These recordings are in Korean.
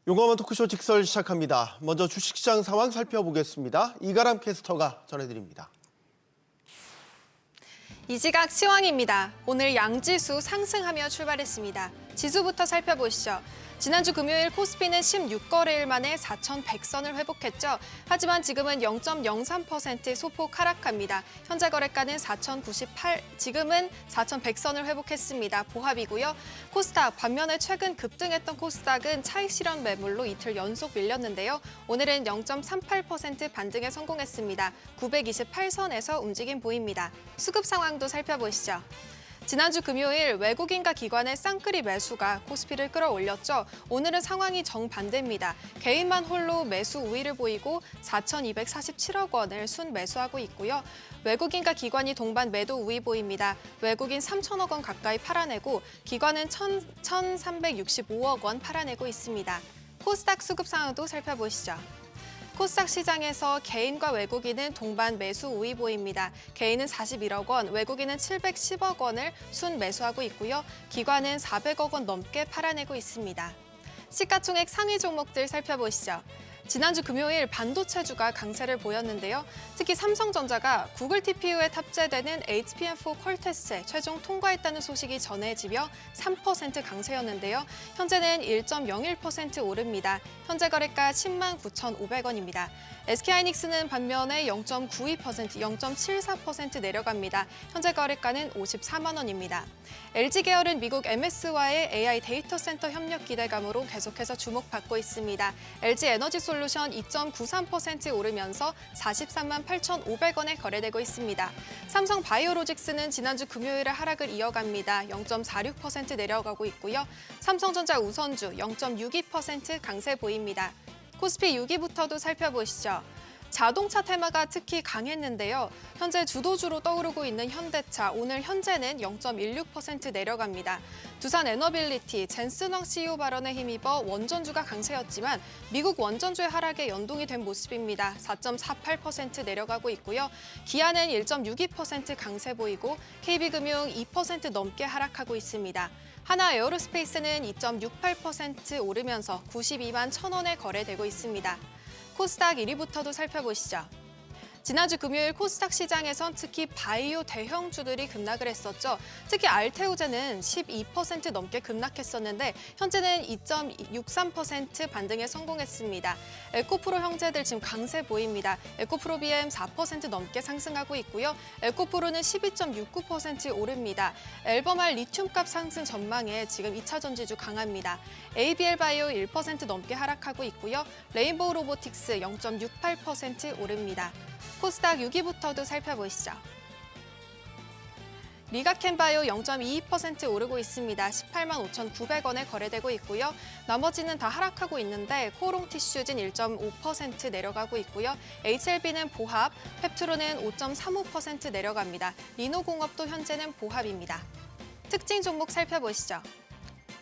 용감한 토크쇼 직설 시작합니다. 먼저 주식시장 상황 살펴보겠습니다. 이가람 캐스터가 전해드립니다. 이 시각 시황입니다. 오늘 양지수 상승하며 출발했습니다. 지수부터 살펴보시죠. 지난주 금요일 코스피는 16거래일 만에 4,100선을 회복했죠. 하지만 지금은 0.03% 소폭 하락합니다. 현재 거래가는 4,098, 지금은 4,100선을 회복했습니다. 보합이고요. 코스닥, 반면에 최근 급등했던 코스닥은 차익 실현 매물로 이틀 연속 밀렸는데요. 오늘은 0.38% 반등에 성공했습니다. 928선에서 움직임 보입니다. 수급 상황도 살펴보시죠. 지난주 금요일 외국인과 기관의 쌍끌이 매수가 코스피를 끌어올렸죠. 오늘은 상황이 정반대입니다. 개인만 홀로 매수 우위를 보이고 4,247억 원을 순매수하고 있고요. 외국인과 기관이 동반 매도 우위 보입니다. 외국인 3천억 원 가까이 팔아내고 기관은 1,365억 원 팔아내고 있습니다. 코스닥 수급 상황도 살펴보시죠. 코스닥 시장에서 개인과 외국인은 동반 매수 우위 보입니다. 개인은 41억 원, 외국인은 710억 원을 순매수하고 있고요. 기관은 400억 원 넘게 팔아내고 있습니다. 시가총액 상위 종목들 살펴보시죠. 지난주 금요일 반도체주가 강세를 보였는데요. 특히 삼성전자가 구글 TPU에 탑재되는 HBM4 퀄테스트에 최종 통과했다는 소식이 전해지며 3% 강세였는데요. 현재는 1.01% 오릅니다. 현재 거래가 10만 9,500원입니다. SK하이닉스는 반면에 0.92%, 0.74% 내려갑니다. 현재 거래가는 54만 원입니다. LG계열은 미국 MS와의 AI 데이터 센터 협력 기대감으로 계속해서 주목받고 있습니다. LG에너지솔루션 2.93% 오르면서 43만 8,500원에 거래되고 있습니다. 삼성바이오로직스는 지난주 금요일에 하락을 이어갑니다. 0.46% 내려가고 있고요. 삼성전자 우선주 0.62% 강세 보입니다. 코스피 6위부터도 살펴보시죠. 자동차 테마가 특히 강했는데요. 현재 주도주로 떠오르고 있는 현대차, 오늘 현재는 0.16% 내려갑니다. 두산 에너빌리티, 젠슨왕 CEO 발언에 힘입어 원전주가 강세였지만 미국 원전주의 하락에 연동이 된 모습입니다. 4.48% 내려가고 있고요. 기아는 1.62% 강세 보이고 KB금융 2% 넘게 하락하고 있습니다. 하나 에어로스페이스는 2.68% 오르면서 92만 1,000원에 거래되고 있습니다. 코스닥 1위부터도 살펴보시죠. 지난주 금요일 코스닥 시장에선 특히 바이오 대형주들이 급락을 했었죠. 특히 알테오제는 12% 넘게 급락했었는데 현재는 2.63% 반등에 성공했습니다. 에코프로 형제들 지금 강세 보입니다. 에코프로 BM 4% 넘게 상승하고 있고요. 에코프로는 12.69% 오릅니다. 앨범알 리튬값 상승 전망에 지금 2차 전지주 강합니다. ABL 바이오 1% 넘게 하락하고 있고요. 레인보우 로보틱스 0.68% 오릅니다. 코스닥 6위부터도 살펴보시죠. 리가캔바이오 0.22% 오르고 있습니다. 18만 5,900원에 거래되고 있고요. 나머지는 다 하락하고 있는데 코오롱티슈진 1.5% 내려가고 있고요. HLB는 보합, 펩트로는 5.35% 내려갑니다. 리노공업도 현재는 보합입니다. 특징 종목 살펴보시죠.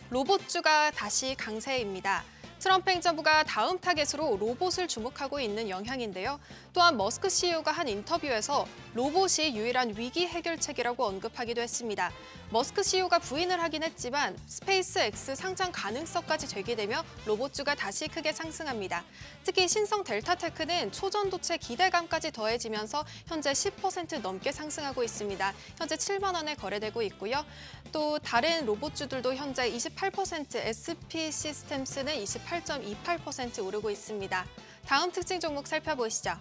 로봇주가 다시 강세입니다. 트럼프 행정부가 다음 타겟으로 로봇을 주목하고 있는 영향인데요. 또한 머스크 CEO가 한 인터뷰에서 로봇이 유일한 위기 해결책이라고 언급하기도 했습니다. 머스크 CEO가 부인을 하긴 했지만 스페이스X 상장 가능성까지 제기되며 로봇주가 다시 크게 상승합니다. 특히 신성 델타테크는 초전도체 기대감까지 더해지면서 현재 10% 넘게 상승하고 있습니다. 현재 7만 원에 거래되고 있고요. 또 다른 로봇주들도 현재 28%, SP 시스템스는 28.28% 오르고 있습니다. 다음 특징 종목 살펴보시죠.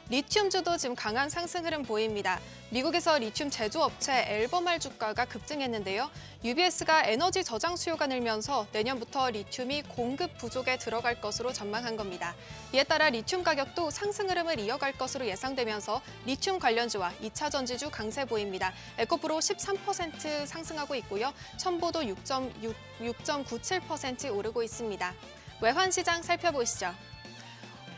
리튬주도 지금 강한 상승 흐름 보입니다. 미국에서 리튬 제조업체 앨범알 주가가 급등했는데요. UBS가 에너지 저장 수요가 늘면서 내년부터 리튬이 공급 부족에 들어갈 것으로 전망한 겁니다. 이에 따라 리튬 가격도 상승 흐름을 이어갈 것으로 예상되면서 리튬 관련주와 2차 전지주 강세 보입니다. 에코프로 13% 상승하고 있고요. 첨보도 6.97% 오르고 있습니다. 외환시장 살펴보시죠.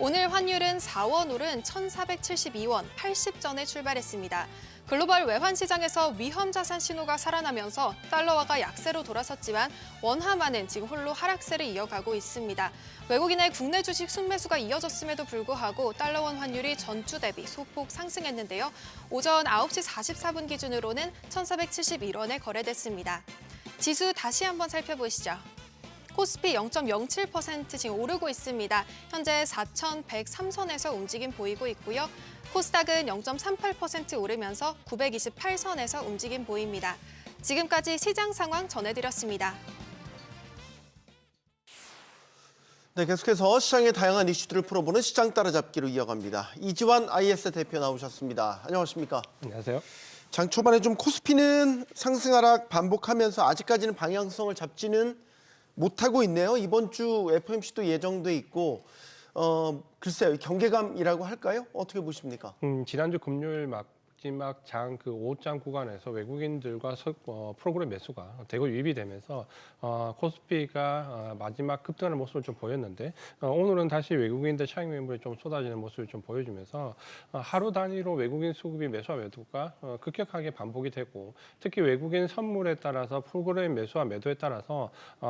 오늘 환율은 4원 오른 1,472원 80전에 출발했습니다. 글로벌 외환시장에서 위험 자산 신호가 살아나면서 달러화가 약세로 돌아섰지만 원화만은 지금 홀로 하락세를 이어가고 있습니다. 외국인의 국내 주식 순매수가 이어졌음에도 불구하고 달러원 환율이 전주 대비 소폭 상승했는데요. 오전 9시 44분 기준으로는 1,471원에 거래됐습니다. 지수 다시 한번 살펴보시죠. 코스피 0.07% 지금 오르고 있습니다. 현재 4,103선에서 움직임 보이고 있고요. 코스닥은 0.38% 오르면서 928선에서 움직임 보입니다. 지금까지 시장 상황 전해드렸습니다. 네, 계속해서 시장의 다양한 이슈들을 풀어보는 시장 따라잡기로 이어갑니다. 이지환 IS 대표 나오셨습니다. 안녕하십니까? 안녕하세요. 장 초반에 좀 코스피는 상승 하락 반복하면서 아직까지는 방향성을 잡지는 못하고 있네요. 이번 주 FOMC도 예정돼 있고 글쎄요, 경계감이라고 할까요? 어떻게 보십니까? 지난주 금요일 마지막 장 그 오후장 구간에서 외국인들과 프로그램 매수가 대거 유입이 되면서 코스피가 마지막 급등하는 모습을 좀 보였는데 오늘은 다시 외국인들 차익 매물이 좀 쏟아지는 모습을 좀 보여주면서 하루 단위로 외국인 수급이 매수와 매도가 급격하게 반복이 되고 특히 외국인 선물에 따라서 프로그램 매수와 매도에 따라서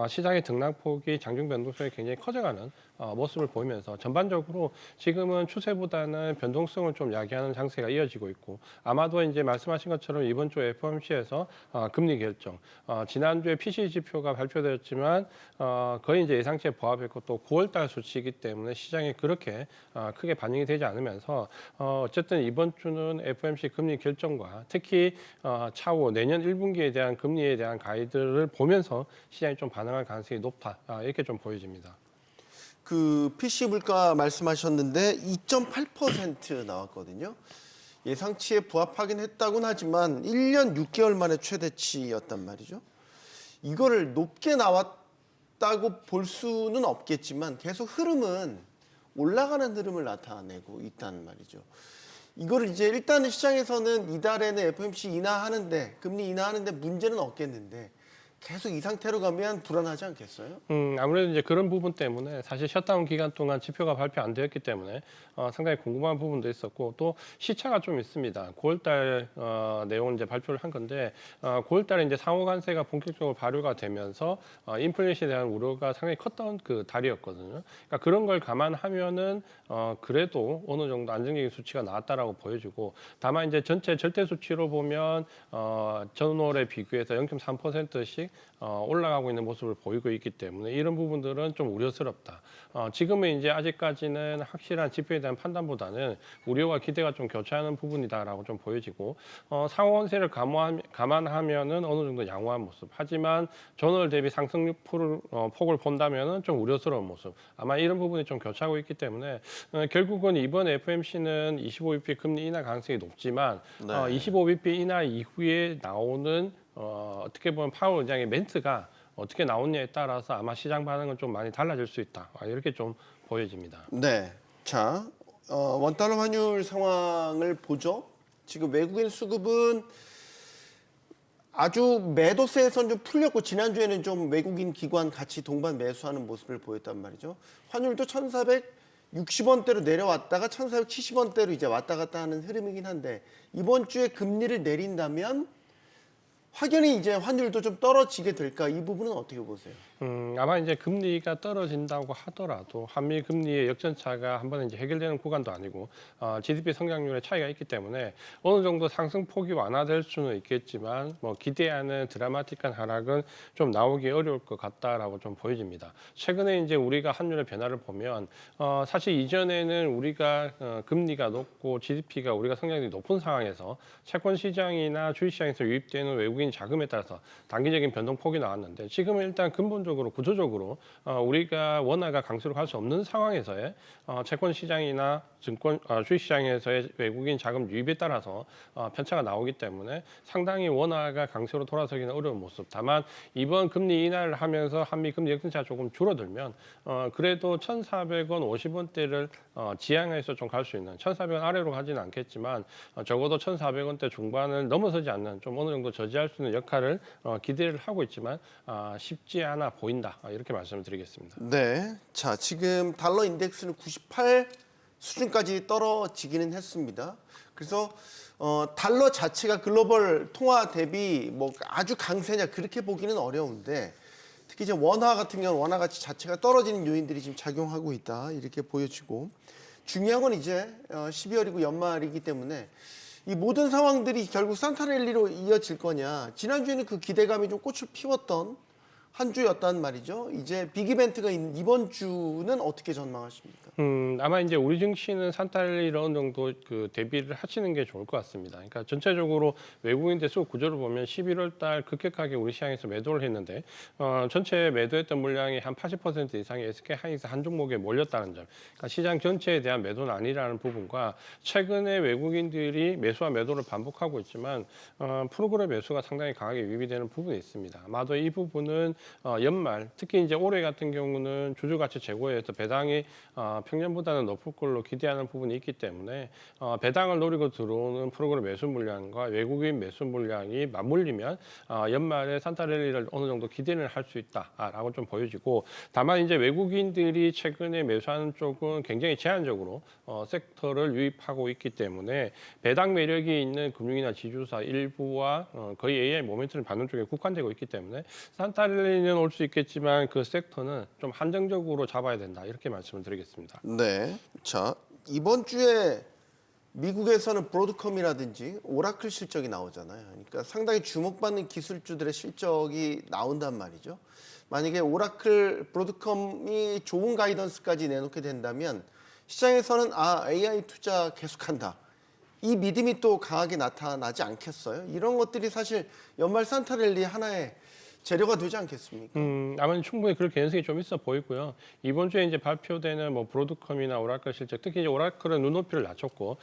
시장의 등락폭이 장중 변동성이 굉장히 커져가는 모습을 보이면서 전반적으로 지금은 추세보다는 변동성을 좀 야기하는 장세가 이어지고 있고 아마도 이제 말씀하신 것처럼 이번 주 FOMC에서 금리 결정, 지난주에 PCE 지표가 발표되었지만 거의 이제 예상치에 부합했고 또 9월달 수치이기 때문에 시장에 그렇게 크게 반영이 되지 않으면서 어쨌든 이번 주는 FOMC 금리 결정과 특히 차후 내년 1분기에 대한 금리에 대한 가이드를 보면서 시장이 좀 반응할 가능성이 높다 이렇게 좀 보여집니다. 그 PC 물가 말씀하셨는데 2.8% 나왔거든요. 예상치에 부합하긴 했다고는 하지만 1년 6개월 만에 최대치였단 말이죠. 이거를 높게 나왔다고 볼 수는 없겠지만 계속 흐름은 올라가는 흐름을 나타내고 있다는 말이죠. 이거를 이제 일단은 시장에서는 이달에는 FOMC 인하하는데 금리 인하하는데 문제는 없겠는데 계속 이 상태로 가면 불안하지 않겠어요? 아무래도 이제 그런 부분 때문에 사실 셧다운 기간 동안 지표가 발표 안 되었기 때문에 상당히 궁금한 부분도 있었고 또 시차가 좀 있습니다. 9월달 내용을 이제 발표를 한 건데 9월달에 이제 상호 관세가 본격적으로 발효가 되면서 인플레이션에 대한 우려가 상당히 컸던 그 달이었거든요. 그러니까 그런 걸 감안하면은 그래도 어느 정도 안정적인 수치가 나왔다라고 보여지고 다만 이제 전체 절대 수치로 보면 전월에 비교해서 0.3%씩 올라가고 있는 모습을 보이고 있기 때문에 이런 부분들은 좀 우려스럽다. 지금은 이제 아직까지는 확실한 지표에 대한 판단보다는 우려와 기대가 좀 교차하는 부분이다라고 좀 보여지고 상호관세를 감안하면은 어느 정도 양호한 모습. 하지만 전월 대비 상승 폭을 본다면은 좀 우려스러운 모습. 아마 이런 부분이 좀 교차하고 있기 때문에 결국은 이번 FOMC는 25bp 금리 인하 가능성이 높지만 네. 25bp 인하 이후에 나오는 어떻게 보면 파월 의장의 멘트가 어떻게 나오느냐에 따라서 아마 시장 반응은 좀 많이 달라질 수 있다. 이렇게 좀 보여집니다. 네. 자, 원달러 환율 상황을 보죠. 지금 외국인 수급은 아주 매도세에선 좀 풀렸고 지난주에는 좀 외국인 기관 같이 동반 매수하는 모습을 보였단 말이죠. 환율도 1,460원대로 내려왔다가 1,470원대로 이제 왔다 갔다 하는 흐름이긴 한데 이번 주에 금리를 내린다면 확연히 이제 환율도 좀 떨어지게 될까? 이 부분은 어떻게 보세요? 아마 이제 금리가 떨어진다고 하더라도 한미 금리의 역전차가 한 번에 이제 해결되는 구간도 아니고 GDP 성장률의 차이가 있기 때문에 어느 정도 상승폭이 완화될 수는 있겠지만 뭐 기대하는 드라마틱한 하락은 좀 나오기 어려울 것 같다라고 좀 보여집니다. 최근에 이제 우리가 환율의 변화를 보면 사실 이전에는 우리가 금리가 높고 GDP가 우리가 성장률이 높은 상황에서 채권 시장이나 주식 시장에서 유입되는 외국인 자금에 따라서 단기적인 변동폭이 나왔는데 지금은 일단 근본적으로 구조적으로 우리가 원화가 강세로 갈 수 없는 상황에서의 채권 시장이나 증권 주식 시장에서의 외국인 자금 유입에 따라서 편차가 나오기 때문에 상당히 원화가 강세로 돌아서기는 어려운 모습. 다만 이번 금리 인하를 하면서 한미 금리 역전차가 조금 줄어들면 그래도 1,400원 50원대를 지향해서 좀 갈 수 있는 1,400원 아래로 가지는 않겠지만 적어도 1,400원대 중반을 넘어서지 않는 좀 어느 정도 저지할 수 있는 역할을 기대를 하고 있지만 쉽지 않아 보인다. 이렇게 말씀을 드리겠습니다. 네. 자, 지금 달러 인덱스는 98 수준까지 떨어지기는 했습니다. 그래서 달러 자체가 글로벌 통화 대비 뭐 아주 강세냐 그렇게 보기는 어려운데 특히 이제 원화 같은 경우는 원화 가치 자체가 떨어지는 요인들이 지금 작용하고 있다 이렇게 보여지고 중요한 건 이제 12월이고 연말이기 때문에 이 모든 상황들이 결국 산타랠리로 이어질 거냐 지난주에는 그 기대감이 좀 꽃을 피웠던 한 주였단 말이죠. 이제 빅 이벤트가 있는 이번 주는 어떻게 전망하십니까? 아마 이제 우리 증시는 산타랠리를 어느 정도 그 대비를 하시는 게 좋을 것 같습니다. 그러니까 전체적으로 외국인들 수급 구조를 보면 11월 달 급격하게 우리 시장에서 매도를 했는데 전체 매도했던 물량이 한 80% 이상이 SK 하이닉스 한 종목에 몰렸다는 점. 그러니까 시장 전체에 대한 매도는 아니라는 부분과 최근에 외국인들이 매수와 매도를 반복하고 있지만 프로그램 매수가 상당히 강하게 유입이 되는 부분이 있습니다. 아마도 이 부분은 연말 특히 이제 올해 같은 경우는 주주가치 제고에서 배당이 평년보다는 높을 걸로 기대하는 부분이 있기 때문에 배당을 노리고 들어오는 프로그램 매수 물량과 외국인 매수 물량이 맞물리면 연말에 산타랠리를 어느 정도 기대를 할 수 있다라고 좀 보여지고 다만 이제 외국인들이 최근에 매수하는 쪽은 굉장히 제한적으로 섹터를 유입하고 있기 때문에 배당 매력이 있는 금융이나 지주사 일부와 거의 AI 모멘텀을 받는 쪽에 국한되고 있기 때문에 산타랠리는 올 수 있겠지만 그 섹터는 좀 한정적으로 잡아야 된다 이렇게 말씀을 드리겠습니다. 네. 자, 이번 주에 미국에서는 브로드컴이라든지 오라클 실적이 나오잖아요. 그러니까 상당히 주목받는 기술주들의 실적이 나온단 말이죠. 만약에 오라클, 브로드컴이 좋은 가이던스까지 내놓게 된다면 시장에서는 AI 투자 계속한다. 이 믿음이 또 강하게 나타나지 않겠어요? 이런 것들이 사실 연말 산타랠리 하나의 재료가 되지 않겠습니까? 아마 충분히 그럴 개연성이 좀 있어 보이고요. 이번 주에 이제 발표되는 뭐 브로드컴이나 오라클 실적, 특히 이제 오라클은 눈높이를 낮췄고,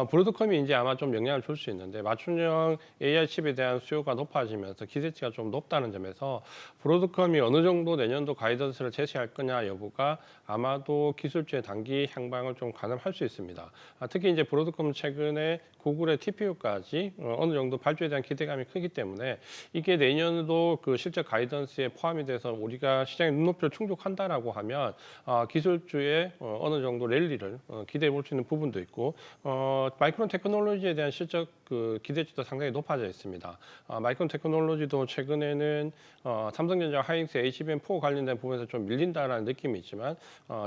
브로드컴이 이제 아마 좀 영향을 줄 수 있는데 맞춤형 AI 칩에 대한 수요가 높아지면서 기대치가 좀 높다는 점에서 브로드컴이 어느 정도 내년도 가이던스를 제시할 거냐 여부가 아마도 기술주의 단기 향방을 좀 가늠할 수 있습니다. 특히 이제 브로드컴은 최근에 구글의 TPU까지 어느 정도 발주에 대한 기대감이 크기 때문에 이게 내년도 그 실적 가이던스에 포함이 돼서 우리가 시장의 눈높이를 충족한다라고 하면 기술주의 어느 정도 랠리를 기대해 볼 수 있는 부분도 있고 마이크론 테크놀로지에 대한 실적 그 기대치도 상당히 높아져 있습니다. 마이크론 테크놀로지도 최근에는 삼성전자 하이닉스 HBM4 관련된 부분에서 좀 밀린다라는 느낌이 있지만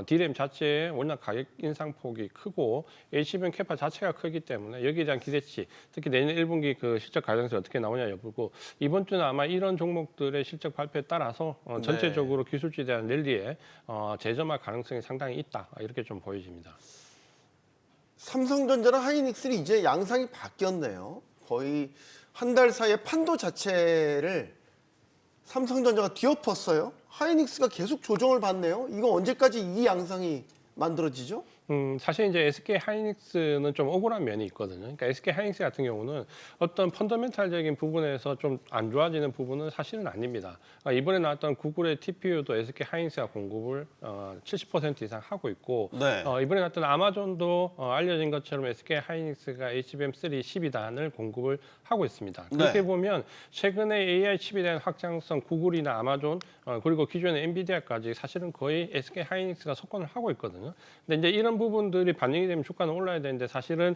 D램 자체의 워낙 가격 인상폭이 크고 HBM 캐파 자체가 크기 때문에 여기에 대한 기대치 특히 내년 1분기 그 실적 가이던스 어떻게 나오냐 여부고 이번 주는 아마 이런 종목들의 실적 발표에 따라서 전체적으로 기술주에 대한 랠리에 재점할 가능성이 상당히 있다 이렇게 좀 보여집니다. 삼성전자랑 하이닉스는 이제 양상이 바뀌었네요. 거의 한 달 사이에 판도 자체를 삼성전자가 뒤엎었어요. 하이닉스가 계속 조정을 받네요. 이거 언제까지 이 양상이 만들어지죠? 사실 이제 SK 하이닉스는 좀 억울한 면이 있거든요. 그러니까 SK 하이닉스 같은 경우는 어떤 펀더멘탈적인 부분에서 좀 안 좋아지는 부분은 사실은 아닙니다. 그러니까 이번에 나왔던 구글의 TPU도 SK 하이닉스가 공급을 70% 이상 하고 있고 네. 이번에 나왔던 아마존도 알려진 것처럼 SK 하이닉스가 HBM3 12단을 공급을 하고 있습니다. 그렇게 네. 보면 최근에 AI 칩에 대한 확장성 구글이나 아마존 그리고 기존의 엔비디아까지 사실은 거의 SK 하이닉스가 석권을 하고 있거든요. 근데 이제 이런 부분들이 반영이 되면 주가는 올라야 되는데 사실은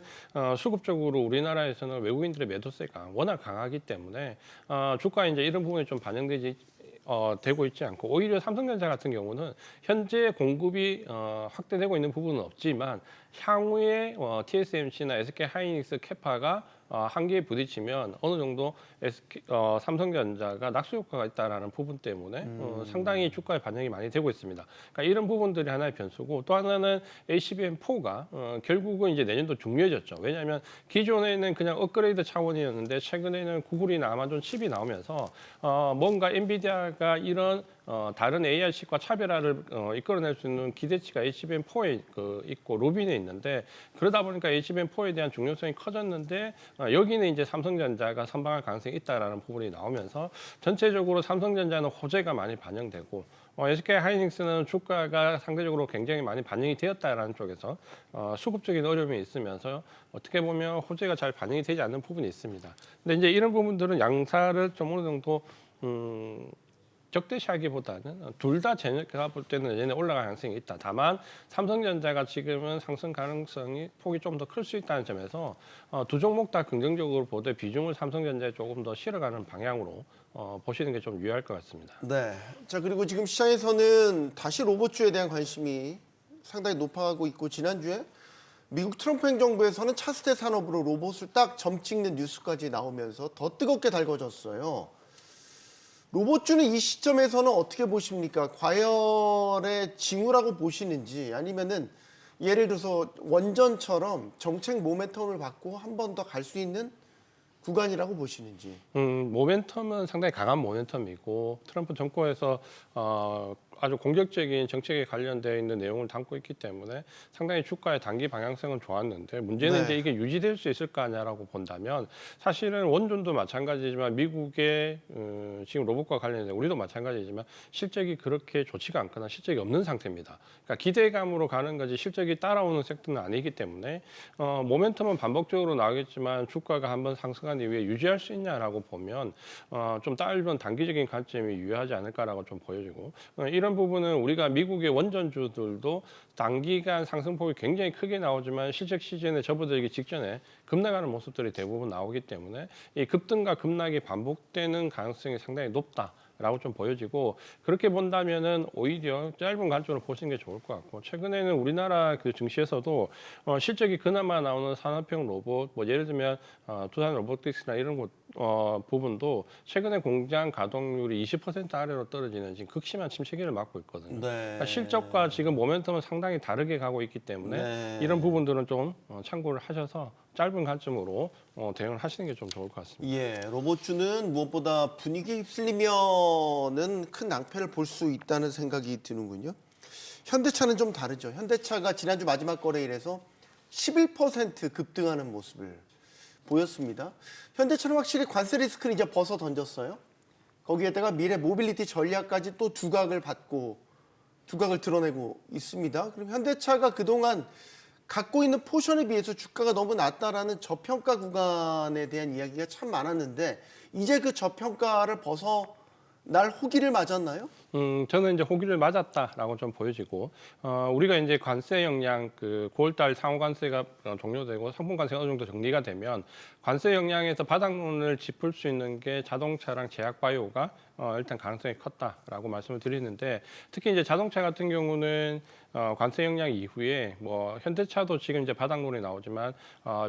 수급적으로 우리나라에서는 외국인들의 매도세가 워낙 강하기 때문에 주가에 이제 이런 부분이 좀 반영되지 되고 있지 않고 오히려 삼성전자 같은 경우는 현재 공급이 확대되고 있는 부분은 없지만 향후에 TSMC나 SK 하이닉스 캐파가 한계에 부딪히면 어느 정도 삼성전자가 낙수 효과가 있다라는 부분 때문에 상당히 주가에 반영이 많이 되고 있습니다. 그러니까 이런 부분들이 하나의 변수고 또 하나는 HBM4가 결국은 이제 내년도 중요해졌죠. 왜냐하면 기존에는 그냥 업그레이드 차원이었는데 최근에는 구글이나 아마존 칩이 나오면서 뭔가 엔비디아가 이런 다른 AI 칩과 차별화를 이끌어낼 수 있는 기대치가 HBM4에 있고 루빈에 있는데 그러다 보니까 HBM4에 대한 중요성이 커졌는데 여기는 이제 삼성전자가 선방할 가능성이 있다라는 부분이 나오면서 전체적으로 삼성전자는 호재가 많이 반영되고 SK 하이닉스는 주가가 상대적으로 굉장히 많이 반영이 되었다라는 쪽에서 수급적인 어려움이 있으면서 어떻게 보면 호재가 잘 반영이 되지 않는 부분이 있습니다. 근데 이제 이런 부분들은 양사를 좀 어느 정도 적대시하기보다는 둘 다 제가 볼 때는 내년에 올라갈 가능성이 있다. 다만 삼성전자가 지금은 상승 가능성이 폭이 좀 더 클 수 있다는 점에서 두 종목 다 긍정적으로 보되 비중을 삼성전자에 조금 더 실어가는 방향으로 보시는 게 좀 유효할 것 같습니다. 네. 자, 그리고 지금 시장에서는 다시 로봇주에 대한 관심이 상당히 높아가고 있고 지난주에 미국 트럼프 행정부에서는 차세대 산업으로 로봇을 딱 점 찍는 뉴스까지 나오면서 더 뜨겁게 달궈졌어요. 로봇주는 이 시점에서는 어떻게 보십니까? 과열의 징후라고 보시는지 아니면은 예를 들어서 원전처럼 정책 모멘텀을 받고 한 번 더 갈 수 있는 구간이라고 보시는지. 모멘텀은 상당히 강한 모멘텀이고 트럼프 정권에서 아주 공격적인 정책에 관련되어 있는 내용을 담고 있기 때문에 상당히 주가의 단기 방향성은 좋았는데 문제는 네. 이제 이게 유지될 수 있을 거냐라고 본다면 사실은 원전도 마찬가지지만 미국의 지금 로봇과 관련해서 우리도 마찬가지지만 실적이 그렇게 좋지가 않거나 실적이 없는 상태입니다. 그러니까 기대감으로 가는 거지 실적이 따라오는 섹터는 아니기 때문에 모멘텀은 반복적으로 나오겠지만 주가가 한번 상승한 이후에 유지할 수 있냐라고 보면 좀 짧은 단기적인 관점이 유효하지 않을까라고 좀 보여지고 이런 부분은 우리가 미국의 원전주들도 단기간 상승폭이 굉장히 크게 나오지만 실적 시즌에 접어들기 직전에 급락하는 모습들이 대부분 나오기 때문에 이 급등과 급락이 반복되는 가능성이 상당히 높다. 라고 좀 보여지고 그렇게 본다면은 오히려 짧은 관점으로 보시는 게 좋을 것 같고 최근에는 우리나라 그 증시에서도 실적이 그나마 나오는 산업형 로봇 뭐 예를 들면 두산 로보틱스나 이런 곳 부분도 최근에 공장 가동률이 20% 아래로 떨어지는 지금 극심한 침체기를 맞고 있거든요. 그러니까 실적과 지금 모멘텀은 상당히 다르게 가고 있기 때문에 네. 이런 부분들은 좀 참고를 하셔서 짧은 관점으로 대응을 하시는 게 좀 좋을 것 같습니다. 예, 로봇주는 무엇보다 분위기에 휩쓸리면은 큰 낭패를 볼 수 있다는 생각이 드는군요. 현대차는 좀 다르죠. 현대차가 지난주 마지막 거래일에서 11% 급등하는 모습을 보였습니다. 현대차는 확실히 관세 리스크를 이제 벗어 던졌어요. 거기에다가 미래 모빌리티 전략까지 또 두각을 드러내고 있습니다. 그럼 현대차가 그동안 갖고 있는 포션에 비해서 주가가 너무 낮다라는 저평가 구간에 대한 이야기가 참 많았는데 이제 그 저평가를 벗어날 호기를 맞았나요? 저는 이제 호기를 맞았다라고 좀 보여지고, 우리가 이제 관세 영향, 그 9월달 상호 관세가 종료되고 상품 관세가 어느 정도 정리가 되면 관세 영향에서 바닥론을 짚을 수 있는 게 자동차랑 제약 바이오가 일단 가능성이 컸다라고 말씀을 드리는데 특히 이제 자동차 같은 경우는 관세 영향 이후에 뭐 현대차도 지금 이제 바닥론이 나오지만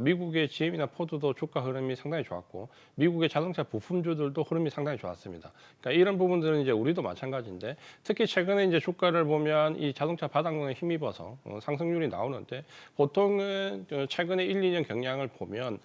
미국의 GM이나 포드도 주가 흐름이 상당히 좋았고 미국의 자동차 부품주들도 흐름이 상당히 좋았습니다. 그러니까 이런 부분들은 이제 우리도 마찬가지인데 특히 최근에 이제 주가를 보면 이 자동차 바닥론에 힘입어서 상승률이 나오는데 보통은 최근에 1, 2년 경향을 보면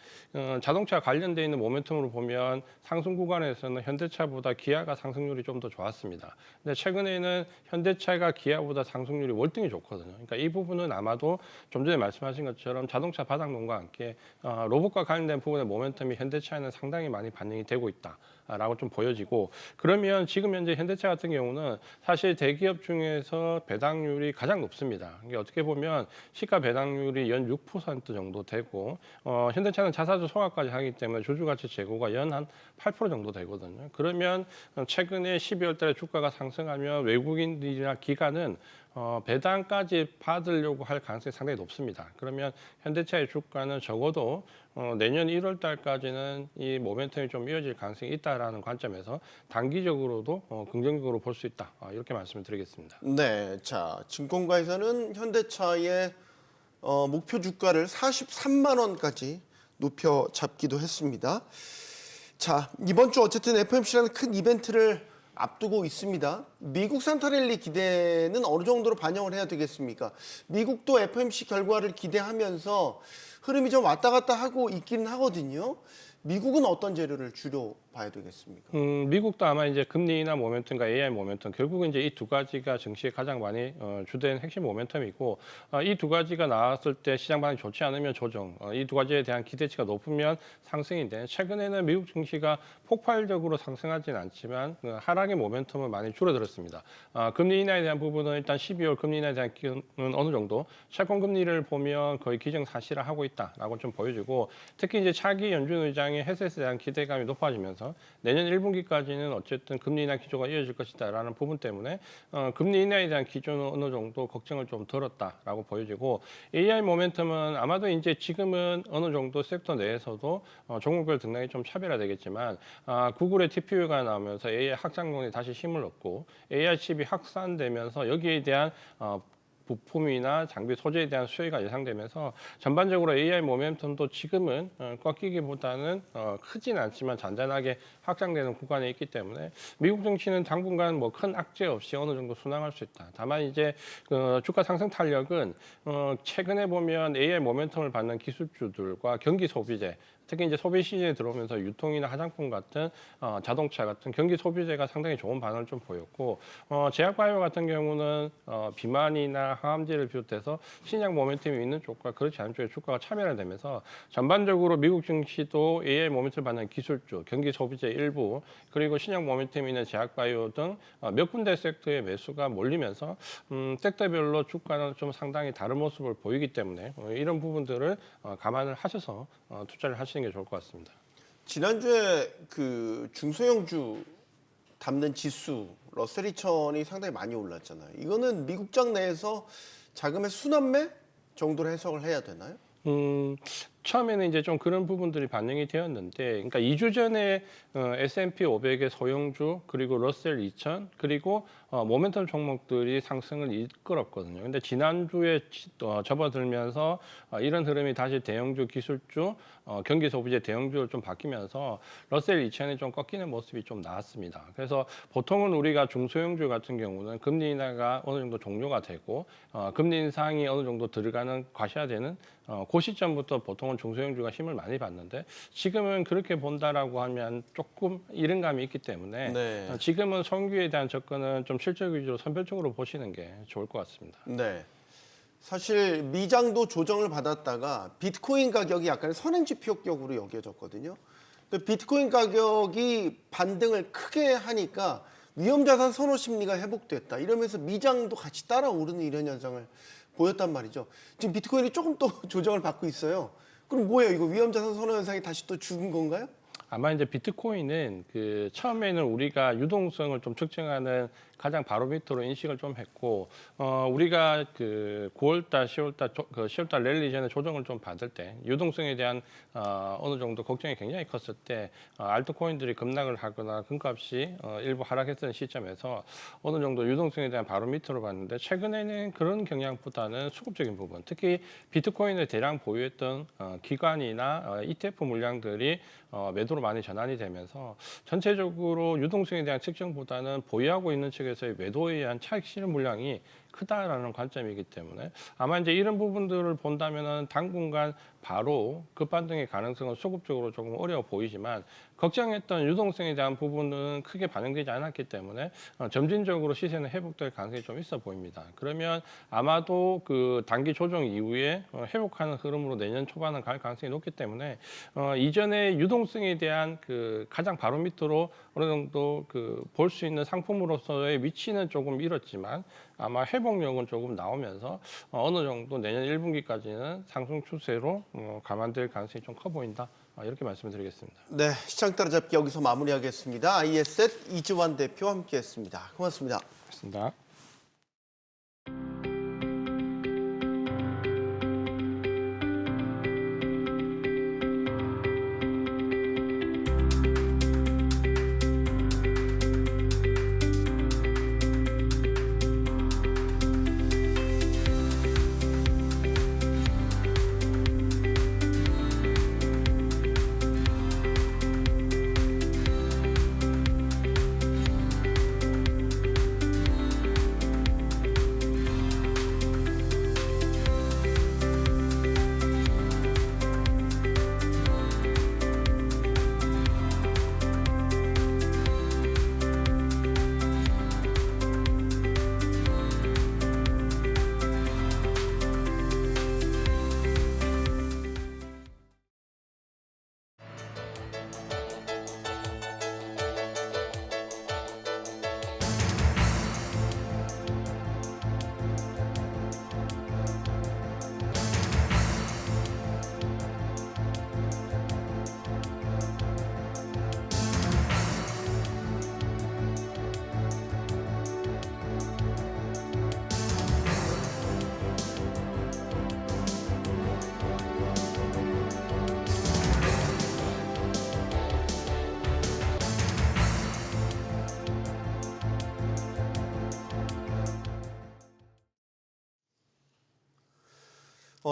자동차 관련돼 있는 모멘텀으로 보면 상승 구간에서는 현대차보다 기아가 상승률이 좀 더 좋았습니다. 근데 최근에는 현대차가 기아보다 상승률이 월등히 좋거든요. 그러니까 이 부분은 아마도 좀 전에 말씀하신 것처럼 자동차 바닥론과 함께 로봇과 관련된 부분의 모멘텀이 현대차에는 상당히 많이 반영이 되고 있다라고 좀 보여지고 그러면 지금 현재 현대차 같은 경우는 사실 대기업 중에서 배당률이 가장 높습니다. 이게 어떻게 보면 시가 배당률이 연 6% 정도 되고 현대차는 자사주 소화까지 하기 때문에 주주가치 재고가 연 한 8% 정도 되거든요. 그러면 최근에 12월 달에 주가가 상승하면 외국인들이나 기관은 배당까지 받으려고 할 가능성이 상당히 높습니다. 그러면 현대차의 주가는 적어도 내년 1월 달까지는 이 모멘텀이 좀 이어질 가능성이 있다라는 관점에서 단기적으로도 긍정적으로 볼 수 있다. 이렇게 말씀을 드리겠습니다. 네, 자 증권가에서는 현대차의 목표 주가를 43만 원까지 높여 잡기도 했습니다. 자 이번 주 어쨌든 FOMC라는 큰 이벤트를 앞두고 있습니다. 미국 산타랠리 기대는 어느 정도로 반영을 해야 되겠습니까? 미국도 FOMC 결과를 기대하면서 흐름이 좀 왔다 갔다 하고 있기는 하거든요. 미국은 어떤 재료를 주로 봐야 되겠습니까? 미국도 아마 이제 금리나 모멘텀과 AI 모멘텀 결국은 이제 이 두 가지가 증시에 가장 많이 주된 핵심 모멘텀이고 이 두 가지가 나왔을 때 시장 반응이 좋지 않으면 조정, 이 두 가지에 대한 기대치가 높으면 상승인데 최근에는 미국 증시가 폭발적으로 상승하지는 않지만 하락의 모멘텀은 많이 줄어들었습니다. 금리 인하에 대한 부분은 일단 12월 금리 인하에 대한 기준은 어느 정도 채권 금리를 보면 거의 기정사실화하고 있다라고 좀 보여지고 특히 이제 차기 연준 의장의 해set에 대한 기대감이 높아지면서 내년 1분기까지는 어쨌든 금리 인하 기조가 이어질 것이다라는 부분 때문에 금리 인하에 대한 기조는 어느 정도 걱정을 좀 덜었다라고 보여지고 AI 모멘텀은 아마도 이제 지금은 어느 정도 섹터 내에서도 종목별 등락이 좀 차별화되겠지만 구글의 TPU가 나오면서 AI 확장론이 다시 힘을 얻고 AI 칩이 확산되면서 여기에 대한 부품이나 장비 소재에 대한 수요가 예상되면서 전반적으로 AI 모멘텀도 지금은 꺾이기보다는 크진 않지만 잔잔하게 확장되는 구간에 있기 때문에 미국 증시는 당분간 뭐 큰 악재 없이 어느 정도 순항할 수 있다. 다만 이제 주가 상승 탄력은 최근에 보면 AI 모멘텀을 받는 기술주들과 경기 소비재, 특히 이제 소비 시즌에 들어오면서 유통이나 화장품 같은 자동차 같은 경기 소비재가 상당히 좋은 반응을 좀 보였고 제약바이오 같은 경우는 비만이나 항암제를 비롯해서 신약 모멘텀이 있는 쪽과 그렇지 않은 쪽에 주가가 차별화되면서 전반적으로 미국 증시도 AI 모멘텀을 받는 기술주, 경기 소비재 일부 그리고 신약 모멘텀이 있는 제약바이오 등 몇 군데 섹터의 매수가 몰리면서 섹터별로 주가는 좀 상당히 다른 모습을 보이기 때문에 이런 부분들을 감안을 하셔서 투자를 하시는 게 좋을 것 같습니다. 지난주에 그 중소형주 담는 지수 러셀 2000이 상당히 많이 올랐잖아요. 이거는 미국장 내에서 자금의 순환매 정도로 해석을 해야 되나요? 처음에는 이제 좀 그런 부분들이 반영이 되었는데, 그러니까 2주 전에 S&P 500의 소형주 그리고 러셀 2000 그리고 모멘텀 종목들이 상승을 이끌었거든요. 근데 지난주에 접어들면서 이런 흐름이 다시 대형주, 기술주, 경기 소비재 대형주로 좀 바뀌면서 러셀 2000이 좀 꺾이는 모습이 좀 나왔습니다. 그래서 보통은 우리가 중소형주 같은 경우는 금리 인하가 어느 정도 종료가 되고 금리 인상이 어느 정도 들어가는 과시화되는 그 시점부터 보통은 중소형주가 힘을 많이 받는데 지금은 그렇게 본다라고 하면 조금 이른 감이 있기 때문에 네. 지금은 성규에 대한 접근은 좀 실적 위주로 선별적으로 보시는 게 좋을 것 같습니다. 네. 사실 미장도 조정을 받았다가 비트코인 가격이 약간 선행지표격으로 여겨졌거든요. 근데 비트코인 가격이 반등을 크게 하니까 위험자산 선호 심리가 회복됐다. 이러면서 미장도 같이 따라 오르는 이런 현상을 보였단 말이죠. 지금 비트코인이 조금 또 조정을 받고 있어요. 그럼 뭐예요? 이거 위험자산 선호 현상이 다시 또 죽은 건가요? 아마 이제 비트코인은 처음에는 우리가 유동성을 좀 측정하는 가장 바로미터로 인식을 좀 했고 우리가 9월달, 10월달 랠리 전에 조정을 좀 받을 때 유동성에 대한 어느 정도 걱정이 굉장히 컸을 때 알트코인들이 급락을 하거나 금값이 일부 하락했던 시점에서 어느 정도 유동성에 대한 바로미터로 봤는데 최근에는 그런 경향보다는 수급적인 부분, 특히 비트코인을 대량 보유했던 기관이나 ETF 물량들이 매도로 많이 전환이 되면서 전체적으로 유동성에 대한 측정보다는 보유하고 있는 측에서의 매도에 의한 차익 실현 물량이 크다라는 관점이기 때문에 아마 이제 이런 부분들을 본다면은 당분간 바로 급반등의 가능성은 수급적으로 조금 어려워 보이지만 걱정했던 유동성에 대한 부분은 크게 반영되지 않았기 때문에 점진적으로 시세는 회복될 가능성이 좀 있어 보입니다. 그러면 아마도 그 단기 조정 이후에 회복하는 흐름으로 내년 초반은 갈 가능성이 높기 때문에 이전에 유동성에 대한 그 가장 바로미터로 어느 정도 볼 수 있는 상품으로서의 위치는 조금 잃었지만 아마 회복력은 조금 나오면서 어느 정도 내년 1분기까지는 상승 추세로 감안될 가능성이 좀 커 보인다. 이렇게 말씀드리겠습니다. 네, 시장 따라잡기 여기서 마무리하겠습니다. IS셋 이지환 대표와 함께했습니다. 고맙습니다. 고맙습니다.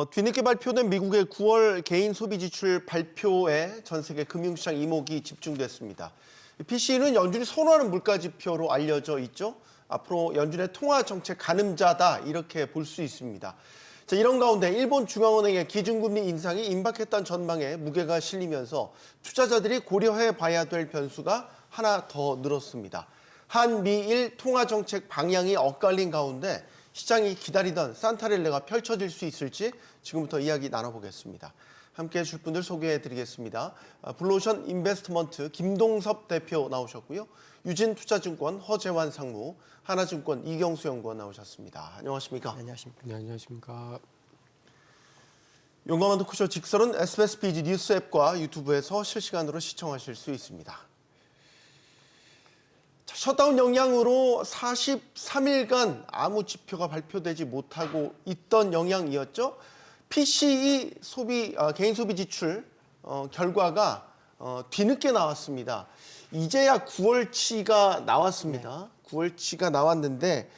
뒤늦게 발표된 미국의 9월 개인 소비 지출 발표에 전 세계 금융시장 이목이 집중됐습니다. PC는 연준이 선호하는 물가 지표로 알려져 있죠. 앞으로 연준의 통화 정책 가늠자다 이렇게 볼 수 있습니다. 자, 이런 가운데 일본 중앙은행의 기준금리 인상이 임박했던 전망에 무게가 실리면서 투자자들이 고려해 봐야 될 변수가 하나 더 늘었습니다. 한미일 통화 정책 방향이 엇갈린 가운데 시장이 기다리던 산타렐레가 펼쳐질 수 있을지 지금부터 이야기 나눠보겠습니다. 함께 해줄 분들 소개해드리겠습니다. 블루오션 인베스트먼트 김동섭 대표 나오셨고요. 유진투자증권 허재환 상무, 하나증권 이경수 연구원 나오셨습니다. 안녕하십니까? 안녕하십니까. 네, 안녕하십니까. 용감한 토크쇼 직설은 SBS BG 뉴스 앱과 유튜브에서 실시간으로 시청하실 수 있습니다. 자, 셧다운 영향으로 43일간 아무 지표가 발표되지 못하고 있던 영향이었죠. PCE 개인 소비 지출 결과가 뒤늦게 나왔습니다. 이제야 9월치가 나왔습니다. 9월치가 나왔는데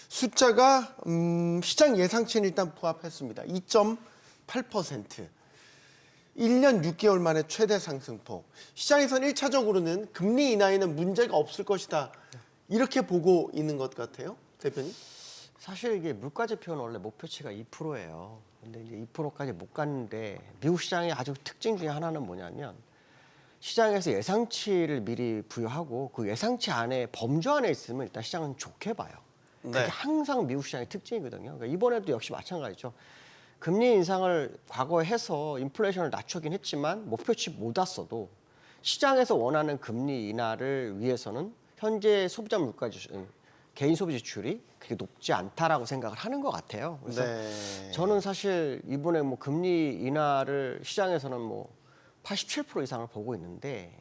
숫자가 시장 예상치는 일단 부합했습니다. 2.8%. 1년 6개월 만에 최대 상승폭. 시장에선 1차적으로는 금리 인하에는 문제가 없을 것이다. 이렇게 보고 있는 것 같아요. 대표님. 사실 이게 물가 지표는 원래 목표치가 2%예요. 근데 이제 2%까지 못 갔는데 미국 시장의 아주 특징 중에 하나는 뭐냐면 시장에서 예상치를 미리 부여하고 그 예상치 안에 범주 안에 있으면 일단 시장은 좋게 봐요. 그게 네. 항상 미국 시장의 특징이거든요. 그러니까 이번에도 역시 마찬가지죠. 금리 인상을 과거에 해서 인플레이션을 낮추긴 했지만 목표치 못 왔어도 시장에서 원하는 금리 인하를 위해서는 현재 소비자 물가 지출, 개인 소비 지출이 그렇게 높지 않다라고 생각을 하는 것 같아요. 그래서 네. 저는 사실 이번에 뭐 금리 인하를 시장에서는 뭐 87% 이상을 보고 있는데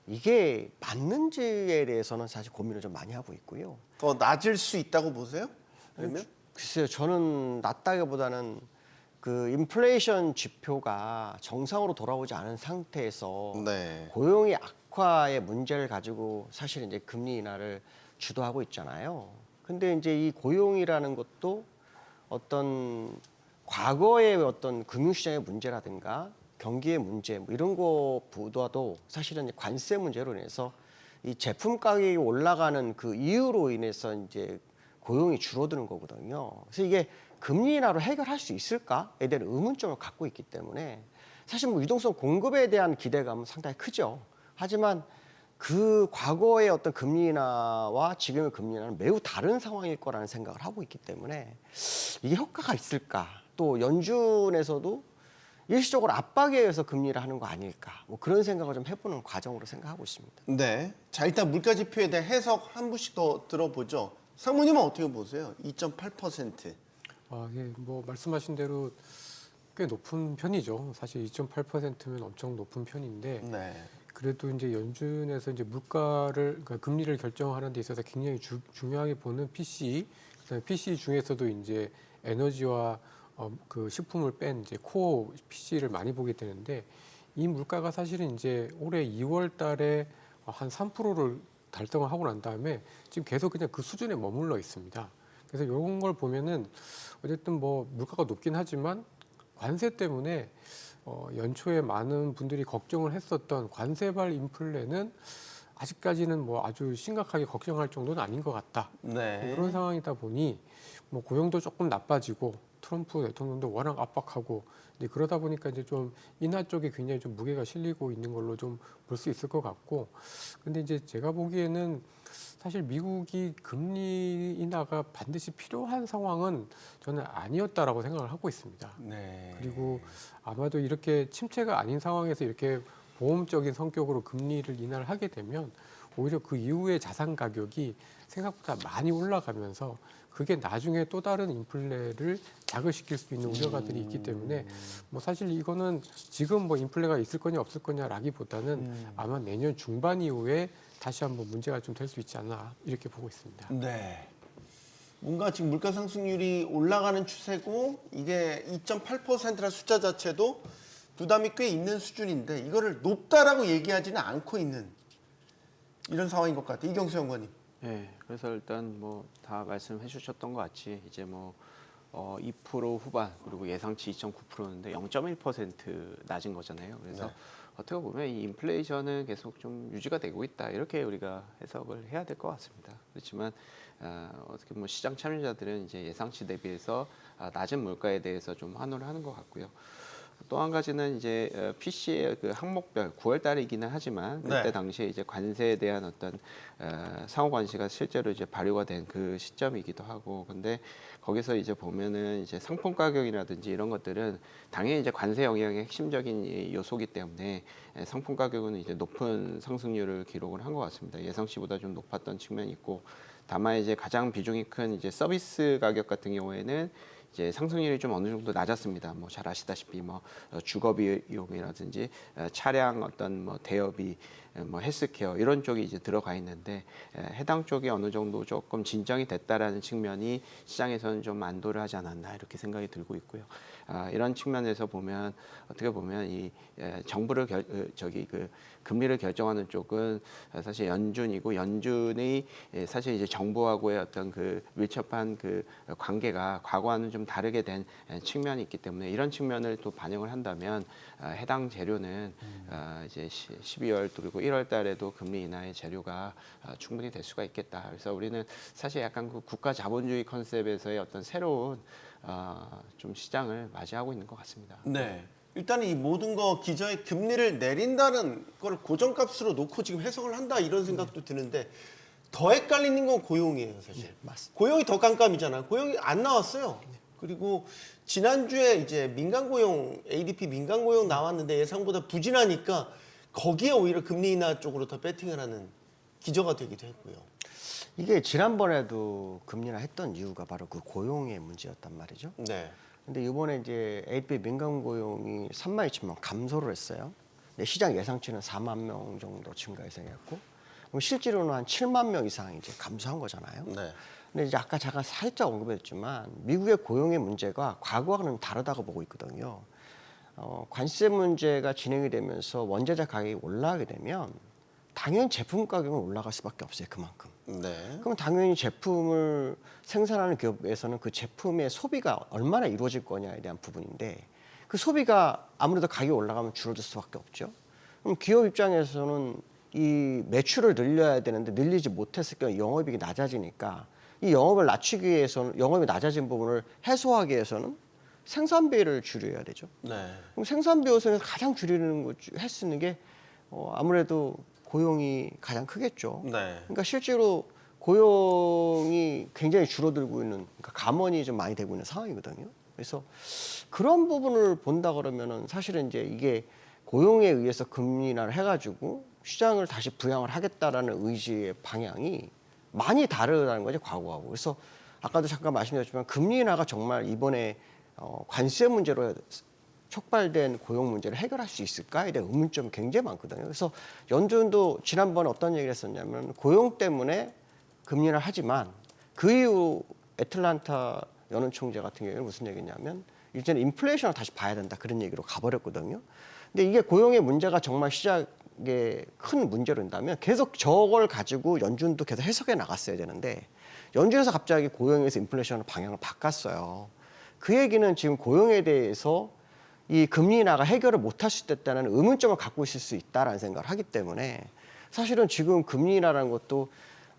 이게 맞는지에 대해서는 사실 고민을 좀 많이 하고 있고요. 더 낮을 수 있다고 보세요? 그러면? 글쎄요, 저는 낮다기보다는 그 인플레이션 지표가 정상으로 돌아오지 않은 상태에서 네. 고용의 악화의 문제를 가지고 사실 이제 금리 인하를 주도하고 있잖아요. 근데 이제 이 고용이라는 것도 어떤 과거의 어떤 금융시장의 문제라든가 경기의 문제 뭐 이런 것보다도 사실은 관세 문제로 인해서 이 제품 가격이 올라가는 그 이유로 인해서 이제 고용이 줄어드는 거거든요. 그래서 이게 금리 인하로 해결할 수 있을까에 대한 의문점을 갖고 있기 때문에 사실 뭐 유동성 공급에 대한 기대감은 상당히 크죠. 하지만 그 과거의 어떤 금리 인하와 지금의 금리 인하는 매우 다른 상황일 거라는 생각을 하고 있기 때문에 이게 효과가 있을까? 또 연준에서도 일시적으로 압박에 의해서 금리를 하는 거 아닐까? 뭐 그런 생각을 좀 해보는 과정으로 생각하고 있습니다. 네. 자, 일단 물가 지표에 대한 해석 한 분씩 더 들어보죠. 상무님은 어떻게 보세요? 2.8%. 예, 뭐 말씀하신 대로 꽤 높은 편이죠. 사실 2.8%면 엄청 높은 편인데 네. 그래도 이제 연준에서 이제 물가를 그러니까 금리를 결정하는 데 있어서 굉장히 중요하게 보는 PCE, 그다음에 PCE 중에서도 이제 에너지와 그 식품을 뺀 이제 코어 PC를 많이 보게 되는데 이 물가가 사실은 이제 올해 2월 달에 한 3%를 달성을 하고 난 다음에 지금 계속 그냥 그 수준에 머물러 있습니다. 그래서 이런 걸 보면은 어쨌든 뭐 물가가 높긴 하지만 관세 때문에 연초에 많은 분들이 걱정을 했었던 관세발 인플레는 아직까지는 뭐 아주 심각하게 걱정할 정도는 아닌 것 같다. 네. 이런 상황이다 보니 뭐 고용도 조금 나빠지고 트럼프 대통령도 워낙 압박하고 이제 그러다 보니까 이제 좀 인하 쪽에 굉장히 좀 무게가 실리고 있는 걸로 좀 볼 수 있을 것 같고, 근데 이제 제가 보기에는 사실 미국이 금리 인하가 반드시 필요한 상황은 저는 아니었다라고 생각을 하고 있습니다. 네. 그리고 아마도 이렇게 침체가 아닌 상황에서 이렇게 보험적인 성격으로 금리를 인하를 하게 되면 오히려 그 이후에 자산 가격이 생각보다 많이 올라가면서 그게 나중에 또 다른 인플레를 자극시킬 수 있는 우려가들이 있기 때문에 뭐 사실 이거는 지금 뭐 인플레가 있을 거냐 없을 거냐라기보다는 아마 내년 중반 이후에 다시 한번 문제가 좀 될 수 있지 않나 이렇게 보고 있습니다. 네. 뭔가 지금 물가 상승률이 올라가는 추세고 이게 2.8%라는 숫자 자체도 부담이 꽤 있는 수준인데 이거를 높다라고 얘기하지는 않고 있는 이런 상황인 것 같아요. 이경수 연구원님. 네, 그래서 일단 뭐 다 말씀해 주셨던 것 같이 이제 뭐 2% 후반 그리고 예상치 2.9%인데 0.1% 낮은 거잖아요. 그래서 네. 어떻게 보면 이 인플레이션은 계속 좀 유지가 되고 있다 이렇게 우리가 해석을 해야 될 것 같습니다. 그렇지만 어떻게 보면 시장 참여자들은 이제 예상치 대비해서 낮은 물가에 대해서 좀 환호를 하는 것 같고요. 또 한 가지는 이제 PC의 그 항목별 9월 달이기는 하지만 그때 네. 당시에 이제 관세에 대한 어떤 상호 관시가 실제로 이제 발효가 된 그 시점이기도 하고, 근데 거기서 이제 보면은 이제 상품 가격이라든지 이런 것들은 당연히 이제 관세 영향의 핵심적인 이 요소기 때문에 상품 가격은 이제 높은 상승률을 기록을 한 것 같습니다. 예상치보다 좀 높았던 측면이 있고, 다만 이제 가장 비중이 큰 이제 서비스 가격 같은 경우에는 이제 상승률이 좀 어느 정도 낮았습니다. 뭐 잘 아시다시피 뭐 주거 비용이라든지 차량 어떤 뭐 대여비, 뭐 헬스케어 이런 쪽이 이제 들어가 있는데 해당 쪽이 어느 정도 조금 진정이 됐다라는 측면이 시장에서는 좀 안도를 하지 않았나 이렇게 생각이 들고 있고요. 이런 측면에서 보면 어떻게 보면 이 정부를 금리를 결정하는 쪽은 사실 연준이고, 연준이 사실 이제 정부하고의 어떤 그 밀접한 그 관계가 과거와는 좀 다르게 된 측면이 있기 때문에 이런 측면을 또 반영을 한다면 해당 재료는 이제 12월 그리고 1월 달에도 금리 인하의 재료가 충분히 될 수가 있겠다. 그래서 우리는 사실 약간 그 국가 자본주의 컨셉에서의 어떤 새로운 좀 시장을 맞이하고 있는 것 같습니다. 네. 일단 이 모든 거 기저의 금리를 내린다는 걸 고정값으로 놓고 지금 해석을 한다 이런 생각도 드는데 더 헷갈리는 건 고용이에요, 사실. 맞습니다. 고용이 더 깜깜이잖아요. 고용이 안 나왔어요. 그리고 지난주에 이제 민간 고용, ADP 민간 고용 나왔는데 예상보다 부진하니까 거기에 오히려 금리 인하 쪽으로 더 배팅을 하는 기저가 되기도 했고요. 이게 지난번에도 금리나 했던 이유가 바로 그 고용의 문제였단 말이죠. 네. 근데 이번에 이제 ADP 민간 고용이 3만 2천 명 감소를 했어요. 근데 시장 예상치는 4만 명 정도 증가 예상했고, 그럼 실제로는 한 7만 명 이상 이제 감소한 거잖아요. 네. 근데 이제 아까 제가 살짝 언급했지만 미국의 고용의 문제가 과거와는 다르다고 보고 있거든요. 관세 문제가 진행이 되면서 원자재 가격이 올라가게 되면 당연히 제품 가격은 올라갈 수밖에 없어요. 그만큼. 네. 그럼 당연히 제품을 생산하는 기업에서는 그 제품의 소비가 얼마나 이루어질 거냐에 대한 부분인데, 그 소비가 아무래도 가격이 올라가면 줄어들 수밖에 없죠. 그럼 기업 입장에서는 이 매출을 늘려야 되는데 늘리지 못했을 경우 영업이익이 낮아지니까 이 영업을 낮추기 위해서는, 영업이 낮아진 부분을 해소하기 위해서는 생산비를 줄여야 되죠. 네. 그럼 생산비 요소에서 가장 줄이는 거 할 수 있는 게 아무래도 고용이 가장 크겠죠. 네. 그러니까 실제로 고용이 굉장히 줄어들고 있는, 그러니까 감원이 좀 많이 되고 있는 상황이거든요. 그래서 그런 부분을 본다 그러면은 사실은 이제 이게 고용에 의해서 금리 인하를 해가지고 시장을 다시 부양을 하겠다라는 의지의 방향이 많이 다르다는 거죠, 과거하고. 그래서 아까도 잠깐 말씀드렸지만 금리 인하가 정말 이번에 관세 문제로 촉발된 고용 문제를 해결할 수 있을까에 대한 의문점이 굉장히 많거든요. 그래서 연준도 지난번에 어떤 얘기를 했었냐면 고용 때문에 금리를 하지만 그 이후 애틀란타 연은 총재 같은 경우에는 무슨 얘기냐면 이제는 인플레이션을 다시 봐야 된다 그런 얘기로 가버렸거든요. 근데 이게 고용의 문제가 정말 시장에 큰 문제로 된다면 계속 저걸 가지고 연준도 계속 해석해 나갔어야 되는데 연준에서 갑자기 고용에서 인플레이션을 방향을 바꿨어요. 그 얘기는 지금 고용에 대해서 이 금리 인하가 해결을 못할 수 있다는 의문점을 갖고 있을 수 있다라는 생각을 하기 때문에 사실은 지금 금리 인하라는 것도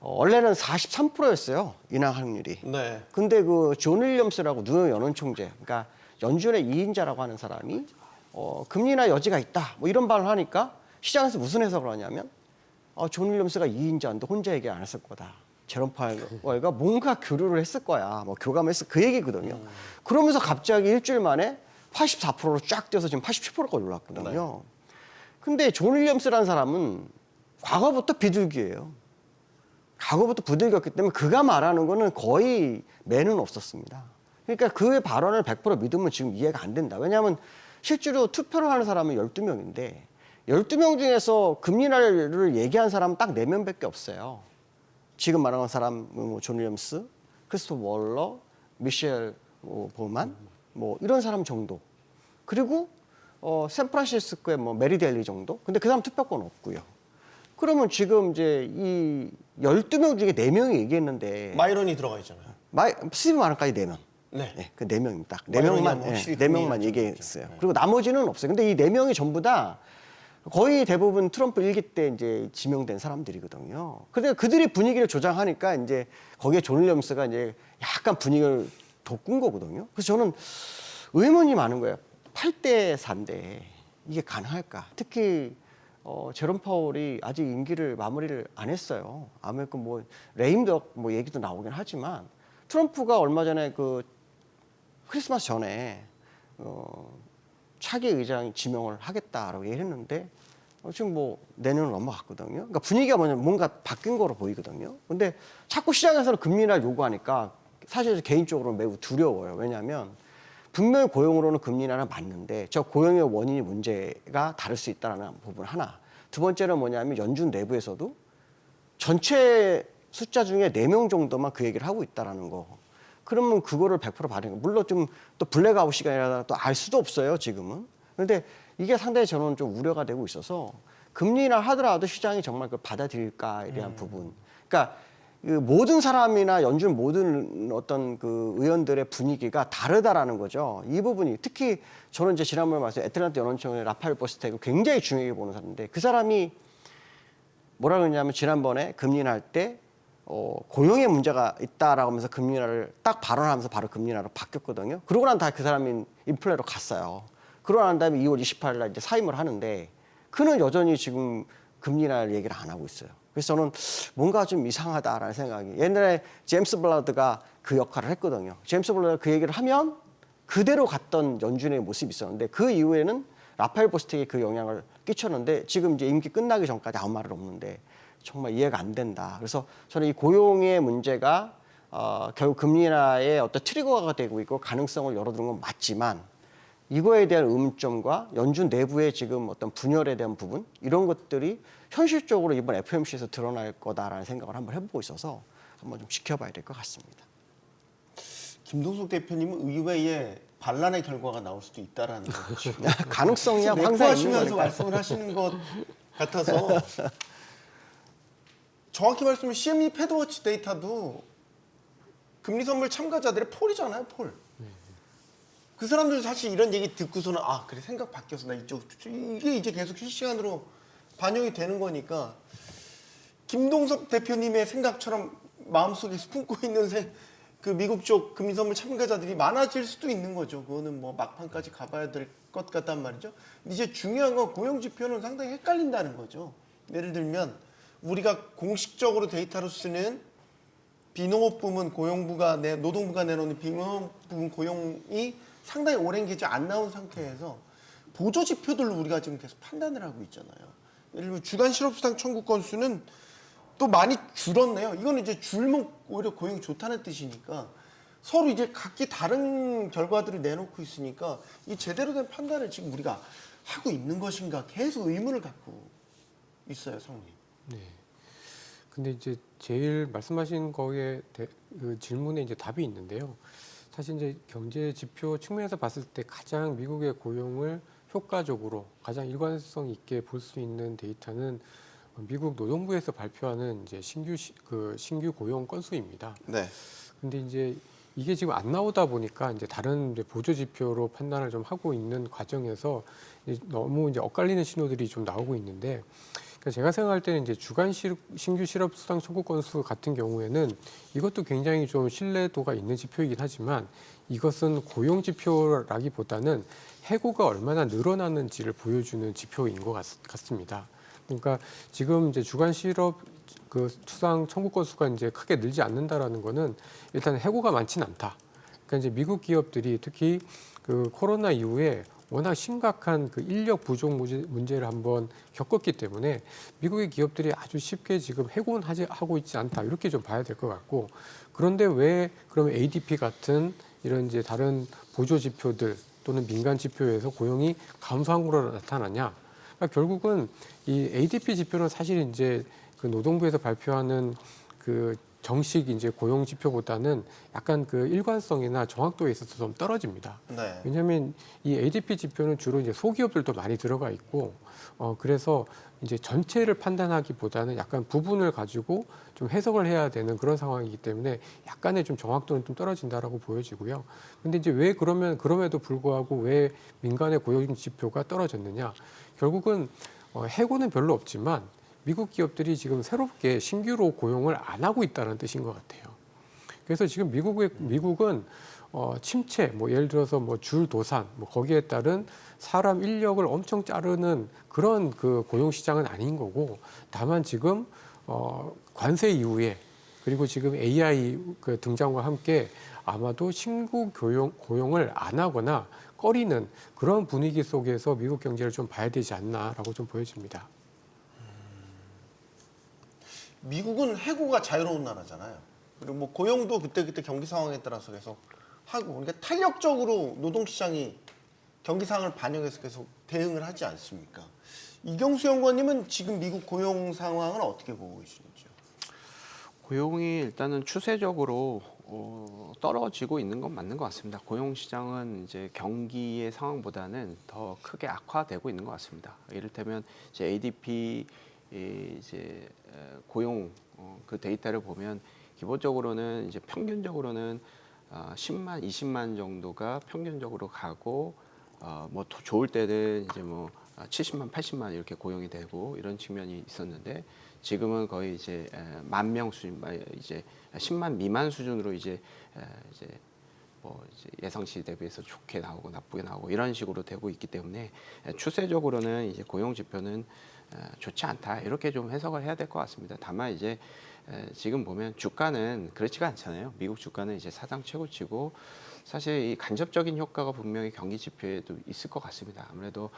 원래는 43%였어요. 인하 확률이. 네. 근데 그 존 윌리엄스라고 뉴욕 연은 총재, 그러니까 연준의 2인자라고 하는 사람이 금리 인하 여지가 있다. 뭐 이런 발언을 하니까 시장에서 무슨 해석을 하냐면 존 윌리엄스가 2인자인데 혼자 얘기 안 했을 거다. 제롬 파월가 뭔가 교류를 했을 거야. 뭐 교감을 했을 그 얘기거든요. 그러면서 갑자기 일주일 만에 84%로 쫙 뛰어서 지금 87%까지 올랐거든요. 근데 존 윌리엄스라는 사람은 과거부터 비둘기예요. 과거부터 부들겼기 때문에 그가 말하는 거는 거의 매는 없었습니다. 그러니까 그의 발언을 100% 믿으면 지금 이해가 안 된다. 왜냐하면 실제로 투표를 하는 사람은 12명인데 12명 중에서 금리 인하를 얘기한 사람은 딱 4명밖에 없어요. 지금 말하는 사람 존 윌리엄스, 크리스토퍼 월러, 미셸 보만 뭐 이런 사람 정도. 그리고 샌프란시스코의 뭐 메리 델리 정도. 근데 그 사람 투표권 없고요. 그러면 지금 이제 이 12명 중에 4명이 얘기했는데 마이런이 들어가 있잖아요. 스티브 마른까지 4명. 네. 네, 그 4명입니다. 딱 뭐 4명만, 이러냐면 확실히 네 명만 국민의힘 얘기했어요. 쪽이죠. 네. 그리고 나머지는 없어요. 근데 이 4명이 전부 다 거의 대부분 트럼프 일기 때 이제 지명된 사람들이거든요. 그런데 그들이 분위기를 조장하니까 이제 거기에 존 윌리엄스가 이제 약간 분위기를 돋군 거거든요. 그래서 저는 의문이 많은 거예요. 8대 4인데 이게 가능할까? 특히 제롬 파월이 아직 임기를 마무리를 안 했어요. 아무래도 뭐 레임덕 뭐 얘기도 나오긴 하지만 트럼프가 얼마 전에 그 크리스마스 전에 차기 의장 지명을 하겠다라고 얘기했는데 지금 뭐 내년은 넘어갔거든요. 그러니까 분위기가 뭐냐면 뭔가 바뀐 거로 보이거든요. 근데 자꾸 시장에서는 금리 인하를 요구하니까 사실 개인적으로 매우 두려워요. 왜냐하면 분명히 고용으로는 금리 인하는 맞는데 저 고용의 원인이 문제가 다를 수 있다는 부분 하나. 두 번째는 뭐냐면 연준 내부에서도 전체 숫자 중에 4명 정도만 그 얘기를 하고 있다는 거. 그러면 그거를 100% 받는 거. 물론 좀 또 블랙아웃 시간이라 또 알 수도 없어요, 지금은. 그런데 이게 상당히 저는 좀 우려가 되고 있어서 금리 인하 하더라도 시장이 정말 그걸 받아들일까에 대한 부분. 그러니까 그 모든 사람이나 연준 모든 어떤 그 의원들의 분위기가 다르다라는 거죠. 이 부분이 특히 저는 이제 지난번에 말씀 애틀랜타 연원청의 라파엘 보스텍을 굉장히 중요하게 보는 사람인데 그 사람이 뭐라 그러냐면 지난번에 금리 인하할 때 고용에 문제가 있다라고 하면서 금리 인하를 딱 발언하면서 바로 금리 인하로 바뀌었거든요. 그러고 난 다음에 그 사람이 인플레로 갔어요. 그러고 난 다음에 2월 28일 날 이제 사임을 하는데 그는 여전히 지금 금리 인하를 얘기를 안 하고 있어요. 그래서 저는 뭔가 좀 이상하다라는 생각이. 옛날에 제임스 블라드가 그 역할을 했거든요. 제임스 블라드가 그 얘기를 하면 그대로 갔던 연준의 모습이 있었는데 그 이후에는 라파엘 보스텍이 그 영향을 끼쳤는데 지금 이제 임기 끝나기 전까지 아무 말은 없는데 정말 이해가 안 된다. 그래서 저는 이 고용의 문제가 결국 금리 인하의 어떤 트리거가 되고 있고 가능성을 열어두는 건 맞지만 이거에 대한 의문점과 연준 내부의 지금 어떤 분열에 대한 부분 이런 것들이 현실적으로 이번 FOMC에서 드러날 거다라는 생각을 한번 해보고 있어서 한번 좀 지켜봐야 될 것 같습니다. 김동숙 대표님은 의외의 반란의 결과가 나올 수도 있다라는 거죠. 가능성이 항상 있는 내포하시면서 거니까. 말씀을 하시는 것 같아서 정확히 말씀하면 CME 패드워치 데이터도 금리 선물 참가자들의 폴이잖아요, 폴. 그 사람들 사실 이런 얘기 듣고서는 아 그래 생각 바뀌었어 나 이쪽 이게 이제 계속 실시간으로 반영이 되는 거니까 김동석 대표님의 생각처럼 마음속에 품고 있는 그 미국 쪽 금리 선물 참가자들이 많아질 수도 있는 거죠. 그거는 뭐 막판까지 가봐야 될 것 같단 말이죠. 근데 이제 중요한 건 고용 지표는 상당히 헷갈린다는 거죠. 예를 들면 우리가 공식적으로 데이터로 쓰는 비농업 부문 고용부가 노동부가 내놓는 비농업 부문 고용이 상당히 오랜 기간 안 나온 상태에서 보조 지표들로 우리가 지금 계속 판단을 하고 있잖아요. 예를 들면 주간 실업수당 청구 건수는 또 많이 줄었네요. 이거는 이제 줄면 오히려 고용이 좋다는 뜻이니까 서로 이제 각기 다른 결과들을 내놓고 있으니까 이 제대로 된 판단을 지금 우리가 하고 있는 것인가 계속 의문을 갖고 있어요, 성우님. 네. 근데 이제 제일 말씀하신 거에 그 질문에 이제 답이 있는데요. 사실 이제 경제 지표 측면에서 봤을 때 가장 미국의 고용을 효과적으로 가장 일관성 있게 볼 수 있는 데이터는 미국 노동부에서 발표하는 이제 신규 고용 건수입니다. 네. 근데 이제 이게 지금 안 나오다 보니까 이제 다른 이제 보조 지표로 판단을 좀 하고 있는 과정에서 이제 너무 이제 엇갈리는 신호들이 좀 나오고 있는데, 그러니까 제가 생각할 때는 이제 주간 신규 실업 수당 청구 건수 같은 경우에는 이것도 굉장히 좀 신뢰도가 있는 지표이긴 하지만 이것은 고용 지표라기보다는 해고가 얼마나 늘어나는지를 보여주는 지표인 것 같습니다. 그러니까 지금 이제 주간 실업 그 수당 청구 건수가 이제 크게 늘지 않는다라는 거는 일단 해고가 많지는 않다. 그러니까 이제 미국 기업들이 특히 그 코로나 이후에 워낙 심각한 그 인력 부족 문제를 한번 겪었기 때문에 미국의 기업들이 아주 쉽게 지금 해고는 하고 있지 않다. 이렇게 좀 봐야 될 것 같고, 그런데 왜 그러면 ADP 같은 이런 이제 다른 보조 지표들 또는 민간 지표에서 고용이 감소한 거로 나타나냐? 그러니까 결국은 이 ADP 지표는 사실 이제 그 노동부에서 발표하는 그 정식 이제 고용 지표보다는 약간 그 일관성이나 정확도에 있어서 좀 떨어집니다. 네. 왜냐하면 이 ADP 지표는 주로 이제 소기업들도 많이 들어가 있고, 그래서 이제 전체를 판단하기보다는 약간 부분을 가지고 좀 해석을 해야 되는 그런 상황이기 때문에 약간의 좀 정확도는 좀 떨어진다라고 보여지고요. 근데 이제 왜 그럼에도 불구하고 왜 민간의 고용 지표가 떨어졌느냐? 결국은 해고는 별로 없지만 미국 기업들이 지금 새롭게 신규로 고용을 안 하고 있다는 뜻인 것 같아요. 그래서 지금 미국은 침체, 뭐 예를 들어서 뭐 줄 도산, 뭐 거기에 따른 사람 인력을 엄청 자르는 그런 그 고용 시장은 아닌 거고, 다만 지금 관세 이후에 그리고 지금 AI 그 등장과 함께 아마도 신규 고용을 안 하거나 꺼리는 그런 분위기 속에서 미국 경제를 좀 봐야 되지 않나라고 좀 보여집니다. 미국은 해고가 자유로운 나라잖아요. 그리고 뭐 고용도 그때그때 경기 상황에 따라서 계속 하고, 그러니까 탄력적으로 노동시장이 경기 상황을 반영해서 계속 대응을 하지 않습니까? 이경수 연구원님은 지금 미국 고용 상황을 어떻게 보고 계시는지요? 고용이 일단은 추세적으로 떨어지고 있는 건 맞는 것 같습니다. 고용 시장은 이제 경기의 상황보다는 더 크게 악화되고 있는 것 같습니다. 이를테면 이제 ADP 이제 고용 그 데이터를 보면 기본적으로는 이제 평균적으로는 10만, 20만 정도가 평균적으로 가고 뭐 좋을 때는 이제 뭐 70만, 80만 이렇게 고용이 되고 이런 측면이 있었는데 지금은 거의 이제 10,000명 수준, 이제 10만 미만 수준으로 이제 뭐 이제 예상치 대비해서 좋게 나오고 나쁘게 나오고 이런 식으로 되고 있기 때문에 추세적으로는 이제 고용 지표는 좋지 않다 이렇게 좀 해석을 해야 될 것 같습니다. 다만 이제 지금 보면 주가는 그렇지가 않잖아요. 미국 주가는 이제 사상 최고치고 사실 이 간접적인 효과가 분명히 경기 지표에도 있을 것 같습니다. 아무래도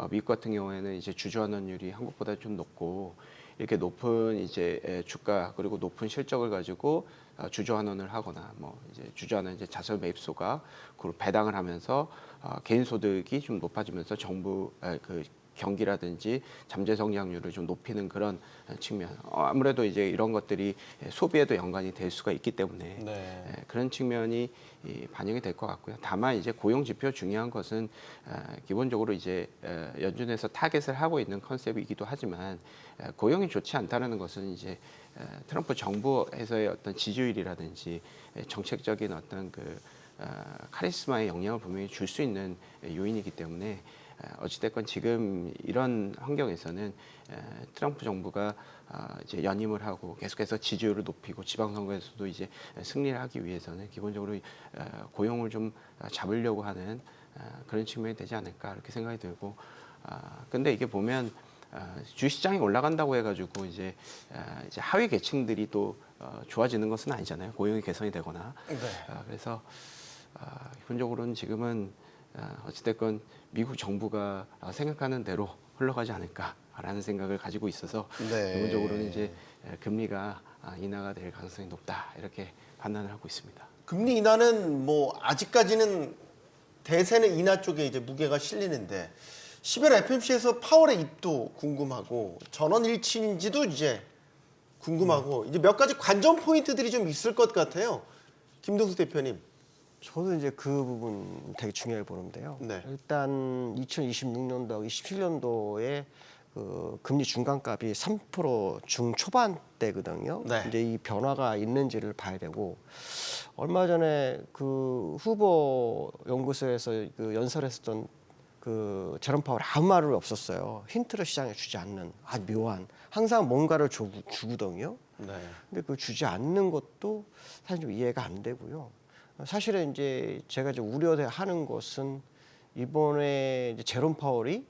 미국 같은 경우에는 이제 주주환원율이 한국보다 좀 높고 이렇게 높은 이제 주가 그리고 높은 실적을 가지고 주주환원을 하거나 뭐 이제 주주환원 이제 자설 매입소가 그리고 배당을 하면서 개인 소득이 좀 높아지면서 정부 그 경기라든지 잠재 성장률을 좀 높이는 그런 측면. 아무래도 이제 이런 것들이 소비에도 연관이 될 수가 있기 때문에 네. 그런 측면이 반영이 될 것 같고요. 다만 이제 고용 지표 중요한 것은 기본적으로 이제 연준에서 타겟을 하고 있는 컨셉이기도 하지만 고용이 좋지 않다는 것은 이제 트럼프 정부에서의 어떤 지지율이라든지 정책적인 어떤 그 카리스마의 영향을 분명히 줄 수 있는 요인이기 때문에 어찌됐건 지금 이런 환경에서는 트럼프 정부가 이제 연임을 하고 계속해서 지지율을 높이고 지방선거에서도 이제 승리를 하기 위해서는 기본적으로 고용을 좀 잡으려고 하는 그런 측면이 되지 않을까 이렇게 생각이 들고 근데 이게 보면 주시장이 올라간다고 해가지고 이제 하위 계층들이 또 좋아지는 것은 아니잖아요. 고용이 개선이 되거나 네. 그래서 기본적으로는 지금은 어찌됐건 미국 정부가 생각하는 대로 흘러가지 않을까라는 생각을 가지고 있어서 네. 기본적으로는 이제 금리가 인하가 될 가능성이 높다 이렇게 판단을 하고 있습니다. 금리 인하는 뭐 아직까지는 대세는 인하 쪽에 이제 무게가 실리는데 10월 FMC에서 파월의 입도 궁금하고 전원 일치인지도 이제 궁금하고 이제 몇 가지 관전 포인트들이 좀 있을 것 같아요. 김동수 대표님. 저도 이제 그 부분 되게 중요하게 보는데요. 네. 일단 2026년도하고 27년도에 그 금리 중간값이 3% 중초반대거든요. 네. 이제 이 변화가 있는지를 봐야 되고 얼마 전에 그 후보 연구소에서 그 연설했었던 그 제롬 파월 아무 말이 없었어요. 힌트를 시장에 주지 않는 아주 묘한 항상 뭔가를 주거든요. 네. 근데 그 주지 않는 것도 사실 좀 이해가 안 되고요. 사실은 이제 제가 이제 우려하는 것은 이번에 이제 제롬 파월이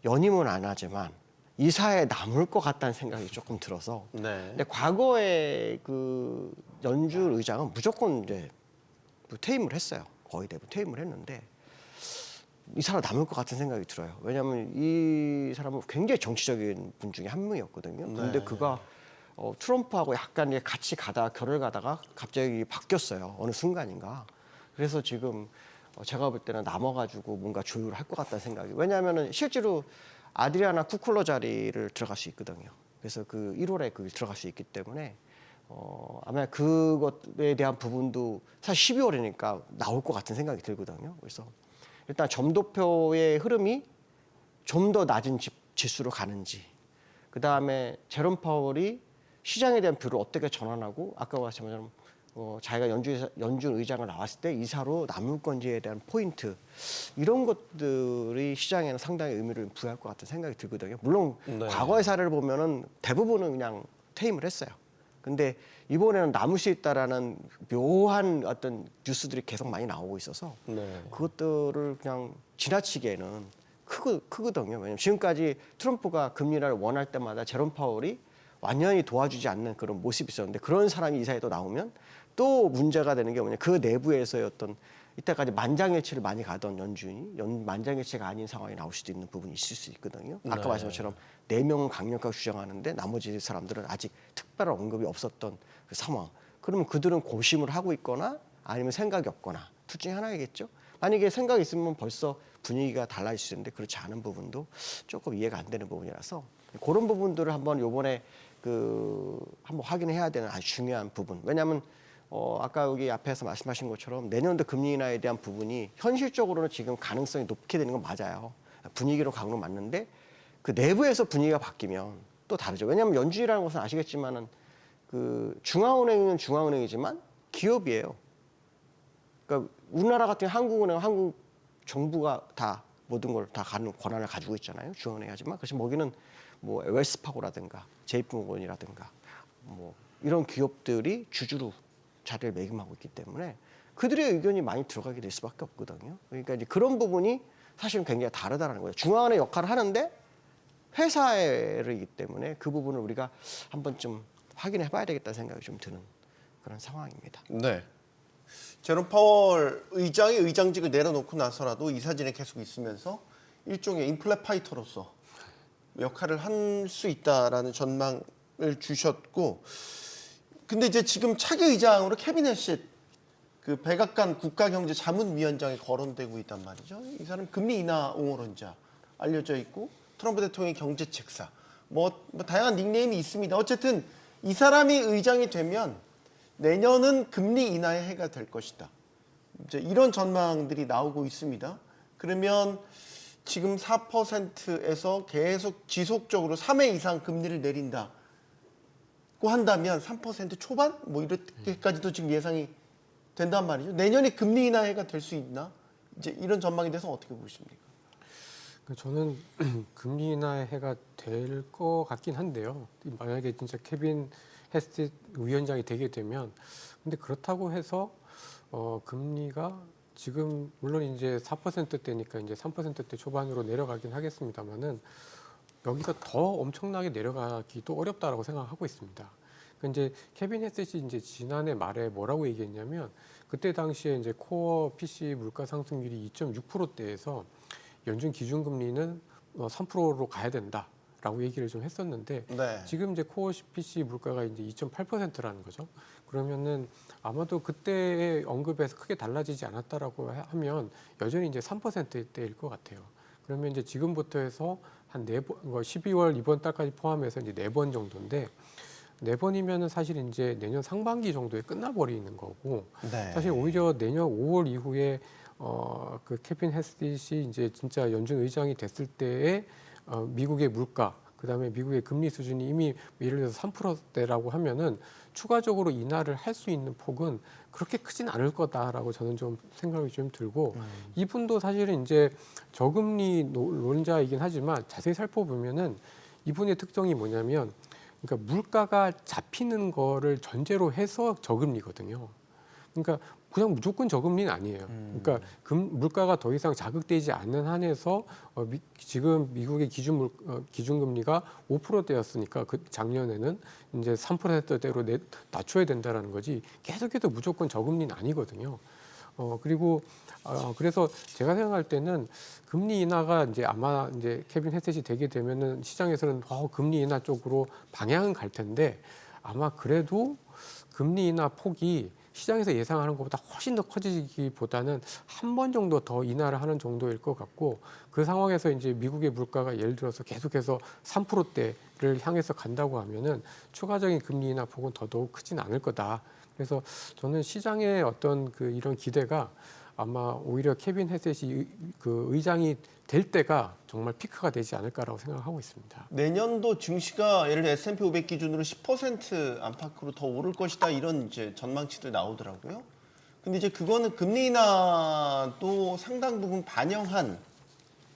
연임은 안 하지만 이사에 남을 것 같다는 생각이 조금 들어서. 네. 근데 과거에 그 연준 의장은 무조건 이제 퇴임을 했어요. 거의 대부분 퇴임을 했는데 이 사람 남을 것 같은 생각이 들어요. 왜냐하면 이 사람은 굉장히 정치적인 분 중에 한 명이었거든요. 근데 네. 그가 트럼프하고 약간 같이 결을 가다가 갑자기 바뀌었어요. 어느 순간인가. 그래서 지금 제가 볼 때는 남아가지고 뭔가 조율을 할 것 같다는 생각이. 왜냐하면 실제로 아드리아나 쿠클러 자리를 들어갈 수 있거든요. 그래서 그 1월에 그 들어갈 수 있기 때문에 아마 그것에 대한 부분도 사실 12월이니까 나올 것 같은 생각이 들거든요. 그래서 일단 점도표의 흐름이 좀 더 낮은 지수로 가는지, 그 다음에 제롬 파월이 시장에 대한 뷰를 어떻게 전환하고 아까 말씀처럼 자기가 연준 의장을 나왔을 때 이사로 남을 건지에 대한 포인트, 이런 것들이 시장에는 상당히 의미를 부여할 것 같은 생각이 들거든요. 물론 네. 과거의 사례를 보면은 대부분은 그냥 퇴임을 했어요. 근데 이번에는 남을 수 있다라는 묘한 어떤 뉴스들이 계속 많이 나오고 있어서 네. 그것들을 그냥 지나치기에는 크거든요. 왜냐하면 지금까지 트럼프가 금리 인하를 원할 때마다 제롬 파월이 완전히 도와주지 않는 그런 모습이 있었는데, 그런 사람이 이사에 또 나오면 또 문제가 되는 게 뭐냐, 그 내부에서의 어떤 이때까지 만장일치를 많이 가던 연준이 만장일치가 아닌 상황이 나올 수도 있는 부분이 있을 수 있거든요. 아까 네. 말씀한 것처럼 4명은 강력하게 주장하는데 나머지 사람들은 아직 특별한 언급이 없었던 그 상황. 그러면 그들은 고심을 하고 있거나 아니면 생각이 없거나 둘 중에 하나이겠죠. 만약에 생각이 있으면 벌써 분위기가 달라질 수 있는데 그렇지 않은 부분도 조금 이해가 안 되는 부분이라서 그런 부분들을 한번 요번에 한번 확인해야 되는 아주 중요한 부분. 왜냐하면 아까 여기 앞에서 말씀하신 것처럼 내년도 금리 인하에 대한 부분이 현실적으로는 지금 가능성이 높게 되는 건 맞아요. 분위기로 가는 건 맞는데 그 내부에서 분위기가 바뀌면 또 다르죠. 왜냐하면 연준이라는 것은 아시겠지만은 그 중앙은행은 중앙은행이지만 기업이에요. 그러니까 우리나라 같은 한국은행, 한국 정부가 다 모든 걸 다 가는 권한을 가지고 있잖아요. 중앙은행이 하지만 그래서 거기는 뭐 웰스파고라든가 JP모건이라든가 뭐 이런 기업들이 주주로 자리를 매김하고 있기 때문에 그들의 의견이 많이 들어가게 될 수밖에 없거든요. 그러니까 이제 그런 부분이 사실은 굉장히 다르다는 거예요. 중앙은행 역할을 하는데 회사이기 때문에 그 부분을 우리가 한번 좀 확인해 봐야 되겠다는 생각이 좀 드는 그런 상황입니다. 네. 제롬 파월 의장이 의장직을 내려놓고 나서라도 이사진에 계속 있으면서 일종의 인플레 파이터로서 역할을 할 수 있다라는 전망을 주셨고, 근데 이제 지금 차기 의장으로 케빈 해시 그 백악관 국가경제자문위원장이 거론되고 있단 말이죠. 이 사람 금리 인하 옹호론자 알려져 있고 트럼프 대통령의 경제책사 뭐 다양한 닉네임이 있습니다. 어쨌든 이 사람이 의장이 되면 내년은 금리 인하의 해가 될 것이다. 이제 이런 전망들이 나오고 있습니다. 그러면 지금 4%에서 계속 지속적으로 3회 이상 금리를 내린다고 한다면 3% 초반? 뭐 이렇게까지도 지금 예상이 된단 말이죠. 내년에 금리 인하 해가 될 수 있나? 이제 이런 전망에 대해서 어떻게 보십니까? 저는 금리 인하의 해가 될 것 같긴 한데요. 만약에 진짜 케빈 해스 위원장이 되게 되면, 근데 그렇다고 해서 금리가 지금 물론 이제 4%대니까 이제 3%대 초반으로 내려가긴 하겠습니다만은 여기서 더 엄청나게 내려가기도 어렵다라고 생각하고 있습니다. 이제 케빈 해스이 이제 지난해 말에 뭐라고 얘기했냐면, 그때 당시에 이제 코어 PC 물가 상승률이 2.6%대에서 연준 기준금리는 3%로 가야 된다라고 얘기를 좀 했었는데, 네. 지금 이제 코어 PC 물가가 이제 2.8%라는 거죠. 그러면은 아마도 그때의 언급에서 크게 달라지지 않았다라고 하면 여전히 이제 3%대일 것 같아요. 그러면 이제 지금부터 해서 한 4번, 12월 이번 달까지 포함해서 이제 4번 정도인데, 4번이면은 사실 이제 내년 상반기 정도에 끝나버리는 거고, 네. 사실 오히려 내년 5월 이후에 그 케빈 해스릿이 이제 진짜 연준 의장이 됐을 때에 미국의 물가, 그다음에 미국의 금리 수준이 이미 예를 들어서 3%대라고 하면은 추가적으로 인하를 할 수 있는 폭은 그렇게 크진 않을 거다라고 저는 좀 생각이 좀 들고, 이분도 사실은 이제 저금리 논자이긴 하지만 자세히 살펴보면은 이분의 특성이 뭐냐면, 그러니까 물가가 잡히는 거를 전제로 해서 저금리거든요. 그러니까 그냥 무조건 저금리는 아니에요. 그러니까 물가가 더 이상 자극되지 않는 한에서 지금 미국의 기준금리가 5%대였으니까 그 작년에는 이제 3%대로 낮춰야 된다라는 거지, 계속해서 무조건 저금리는 아니거든요. 그리고 그래서 제가 생각할 때는 금리 인하가 이제 아마 이제 케빈 해스릿이 되게 되면은 시장에서는 금리 인하 쪽으로 방향은 갈 텐데, 아마 그래도 금리 인하 폭이 시장에서 예상하는 것보다 훨씬 더 커지기보다는 한 번 정도 더 인하를 하는 정도일 것 같고 그 상황에서 이제 미국의 물가가 예를 들어서 계속해서 3%대를 향해서 간다고 하면은 추가적인 금리 인하 폭은 더더욱 크진 않을 거다. 그래서 저는 시장의 어떤 그 이런 기대가 아마 오히려 케빈 헤셋이 그 의장이 될 때가 정말 피크가 되지 않을까라고 생각하고 있습니다. 내년도 증시가 예를 들어 S&P 500 기준으로 10% 안팎으로 더 오를 것이다 이런 이제 전망치들 나오더라고요. 근데 이제 그거는 금리 인하도 상당 부분 반영한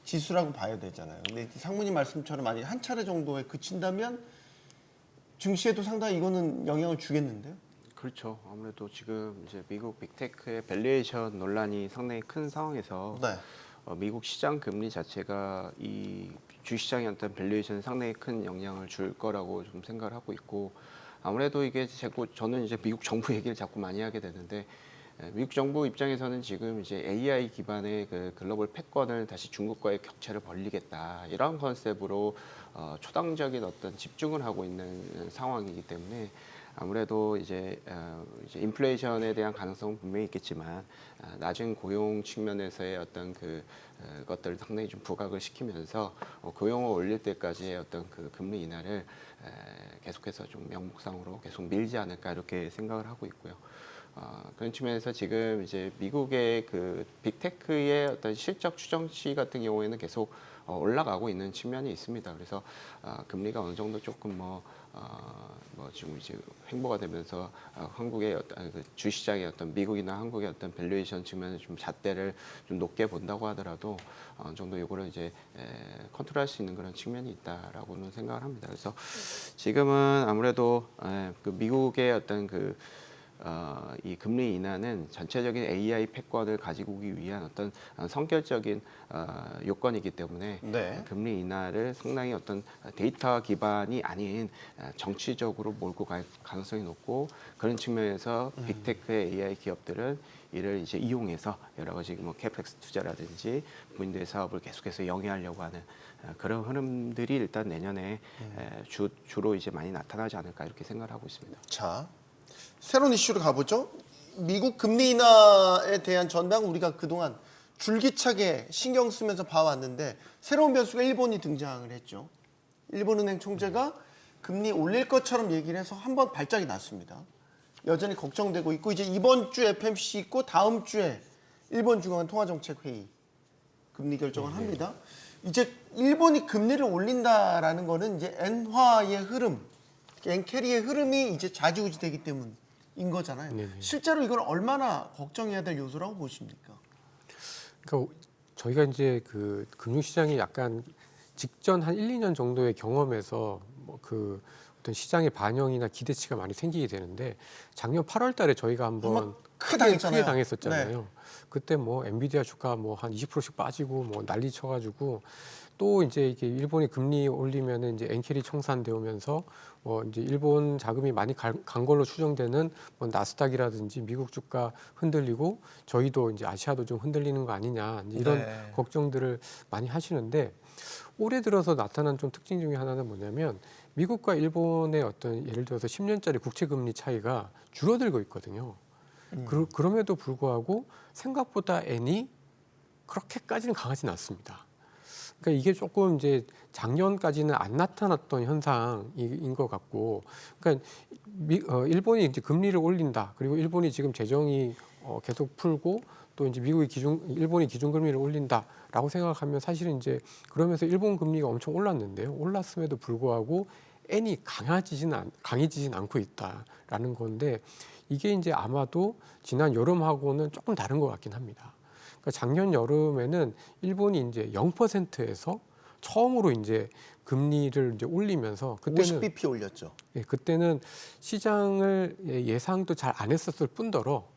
지수라고 봐야 되잖아요. 근데 상무님 말씀처럼 만약 한 차례 정도에 그친다면 증시에도 상당히 이거는 영향을 주겠는데요. 그렇죠. 아무래도 지금 이제 미국 빅테크의 밸류에이션 논란이 상당히 큰 상황에서 네. 미국 시장 금리 자체가 이 주시장의 어떤 밸류에이션에 상당히 큰 영향을 줄 거라고 좀 생각을 하고 있고 아무래도 이게 자꾸 저는 이제 미국 정부 얘기를 자꾸 많이 하게 되는데 미국 정부 입장에서는 지금 이제 AI 기반의 그 글로벌 패권을 다시 중국과의 격차를 벌리겠다 이런 컨셉으로 초당적인 어떤 집중을 하고 있는 상황이기 때문에 아무래도 이제 인플레이션에 대한 가능성은 분명히 있겠지만 낮은 고용 측면에서의 어떤 것들을 상당히 좀 부각을 시키면서 고용을 올릴 때까지의 어떤 그 금리 인하를 계속해서 좀 명목상으로 계속 밀지 않을까 이렇게 생각을 하고 있고요. 그런 측면에서 지금 이제 미국의 그 빅테크의 어떤 실적 추정치 같은 경우에는 계속 올라가고 있는 측면이 있습니다. 그래서 금리가 어느 정도 조금 뭐 지금 이제 횡보가 되면서 한국의 어떤 그 주시장의 어떤 미국이나 한국의 어떤 밸류에이션 측면에 좀 잣대를 좀 높게 본다고 하더라도 어느 정도 이거를 이제 컨트롤할 수 있는 그런 측면이 있다라고는 생각을 합니다. 그래서 지금은 아무래도 그 미국의 어떤 이 금리 인하는 전체적인 AI 패권을 가지고 오기 위한 어떤 성결적인 요건이기 때문에 네. 금리 인하를 상당히 어떤 데이터 기반이 아닌 정치적으로 몰고 갈 가능성이 높고 그런 측면에서 빅테크의 AI 기업들은 이를 이제 이용해서 여러 가지 뭐 캐펙스 투자라든지 무인도의 사업을 계속해서 영위하려고 하는 그런 흐름들이 일단 내년에 주로 이제 많이 나타나지 않을까 이렇게 생각을 하고 있습니다. 자, 새로운 이슈로 가보죠. 미국 금리 인하에 대한 전망 우리가 그동안 줄기차게 신경 쓰면서 봐왔는데 새로운 변수가 일본이 등장을 했죠. 일본은행 총재가 금리 올릴 것처럼 얘기를 해서 한번 발작이 났습니다. 여전히 걱정되고 있고 이제 이번 주 FMC 있고 다음 주에 일본 중앙은 통화정책회의 금리 결정을 합니다. 이제 일본이 금리를 올린다라는 거는 이제 엔화의 흐름, 엔캐리의 흐름이 이제 좌지우지되기 때문인 거잖아요. 네네. 실제로 이걸 얼마나 걱정해야 될 요소라고 보십니까? 그러니까 저희가 이제 그 금융시장이 약간 직전 한 1, 2년 정도의 경험에서 뭐 그 어떤 시장의 반영이나 기대치가 많이 생기게 되는데 작년 8월 달에 저희가 한번 크게 당했었잖아요. 그때 뭐 엔비디아 주가 뭐 한 20%씩 빠지고 뭐 난리 쳐가지고 또 이제 이게 일본이 금리 올리면은 이제 엔캐리 청산되면서 이제 일본 자금이 많이 간 걸로 추정되는 뭐 나스닥이라든지 미국 주가 흔들리고 저희도 이제 아시아도 좀 흔들리는 거 아니냐 이런 네. 걱정들을 많이 하시는데 올해 들어서 나타난 좀 특징 중에 하나는 뭐냐면 미국과 일본의 어떤 예를 들어서 10년짜리 국채 금리 차이가 줄어들고 있거든요. 그럼에도 불구하고 생각보다 엔이 그렇게까지는 강하진 않습니다. 그러니까 이게 조금 이제 작년까지는 안 나타났던 현상인 것 같고, 그러니까 일본이 이제 금리를 올린다. 그리고 일본이 지금 재정이 계속 풀고 또 이제 일본이 기준금리를 올린다라고 생각하면 사실은 이제 그러면서 일본 금리가 엄청 올랐는데요. 올랐음에도 불구하고 엔이 강해지진 않고 있다라는 건데 이게 이제 아마도 지난 여름하고는 조금 다른 것 같긴 합니다. 그러니까 작년 여름에는 일본이 이제 0%에서 처음으로 이제 금리를 이제 올리면서 그때는 50bp 올렸죠. 예, 그때는 시장을 예상도 잘 안 했었을 뿐더러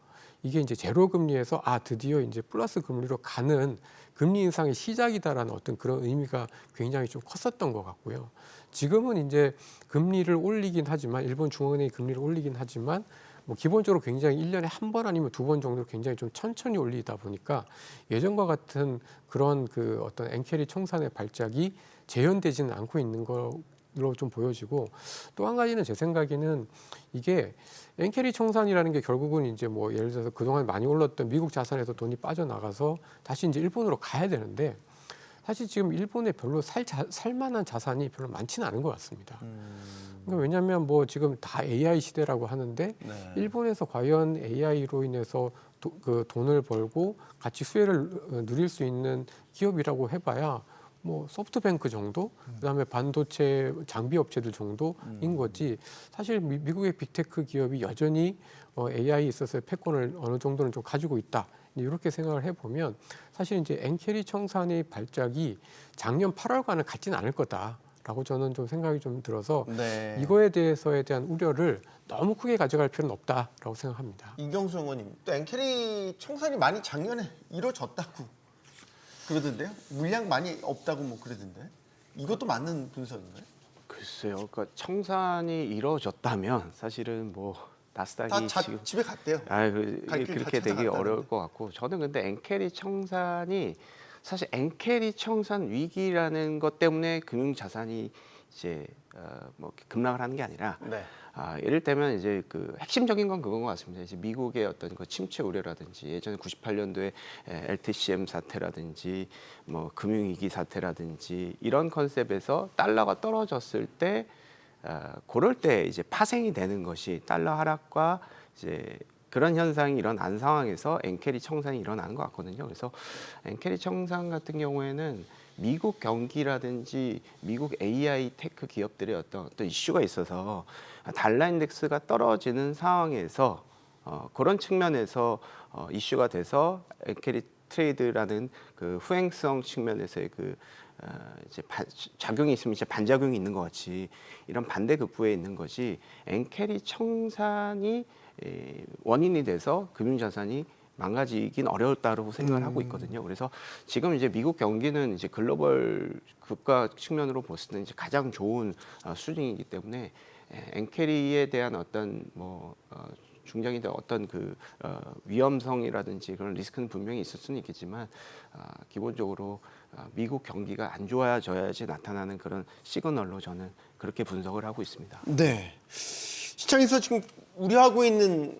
이게 이제 제로 금리에서 드디어 이제 플러스 금리로 가는 금리 인상의 시작이다라는 어떤 그런 의미가 굉장히 좀 컸었던 것 같고요. 지금은 이제 금리를 올리긴 하지만 일본 중앙은행이 금리를 올리긴 하지만 뭐 기본적으로 굉장히 1년에 한 번 아니면 2번 정도로 굉장히 좀 천천히 올리다 보니까 예전과 같은 그런 그 어떤 엔캐리 청산의 발작이 재현되지는 않고 있는 로 좀 보여지고 또 한 가지는 제 생각에는 이게 엔캐리 청산이라는 게 결국은 이제 뭐 예를 들어서 그동안 많이 올랐던 미국 자산에서 돈이 빠져나가서 다시 이제 일본으로 가야 되는데 사실 지금 일본에 별로 살만한 자산이 별로 많지는 않은 것 같습니다. 그러니까 왜냐하면 뭐 지금 다 AI 시대라고 하는데 네. 일본에서 과연 AI로 인해서 그 돈을 벌고 같이 수혜를 누릴 수 있는 기업이라고 해봐야 뭐 소프트뱅크 정도, 그다음에 반도체 장비 업체들 정도인 거지. 사실 미국의 빅테크 기업이 여전히 AI에 있어서 패권을 어느 정도는 좀 가지고 있다. 이렇게 생각을 해보면 사실 이제 엔캐리 청산의 발작이 작년 8월과는 같지는 않을 거다라고 저는 좀 생각이 좀 들어서 네. 이거에 대해서에 대한 우려를 너무 크게 가져갈 필요는 없다라고 생각합니다. 이경수 의원님, 또 엔캐리 청산이 많이 작년에 이루어졌다고 그러던데요? 물량 많이 없다고 뭐 그러던데. 이것도 맞는 분석인가요? 글쎄요. 그러니까 청산이 이루어졌다면 사실은 뭐 나스닥이 다 지금 집에 갔대요. 갈 길 다 그렇게 되기 찾아갔다는데. 어려울 것 같고 저는 근데 엔캐리 청산이 사실 엔캐리 청산 위기라는 것 때문에 금융 자산이 이제 뭐 급락을 하는 게 아니라 네. 예를 들면 이제 그 핵심적인 건 그건 것 같습니다. 이제 미국의 어떤 그 침체 우려라든지 예전에 98년도에 LTCM 사태라든지 뭐 금융위기 사태라든지 이런 컨셉에서 달러가 떨어졌을 때 그럴 때 이제 파생이 되는 것이 달러 하락과 이제 그런 현상이 일어난 상황에서 엔캐리 청산이 일어나는 것 같거든요. 그래서 엔캐리 청산 같은 경우에는 미국 경기라든지 미국 AI 테크 기업들의 어떤 이슈가 있어서 달러 인덱스가 떨어지는 상황에서 그런 측면에서 이슈가 돼서 엔캐리 트레이드라는 그 후행성 측면에서의 그 이제 작용이 있으면 이제 반작용이 있는 것 같이 이런 반대급부에 있는 것이 엔캐리 청산이 원인이 돼서 금융자산이 망가지긴 어려웠다고 생각을 하고 있거든요. 그래서 지금 이제 미국 경기는 이제 글로벌 국가 측면으로 봤을 때 이제 가장 좋은 수준이기 때문에 엔캐리에 대한 어떤 뭐 중장기적 어떤 그 위험성이라든지 그런 리스크는 분명히 있을 수는 있겠지만 기본적으로 미국 경기가 안 좋아져야지 나타나는 그런 시그널로 저는 그렇게 분석을 하고 있습니다. 네. 시장에서 지금 우려하고 있는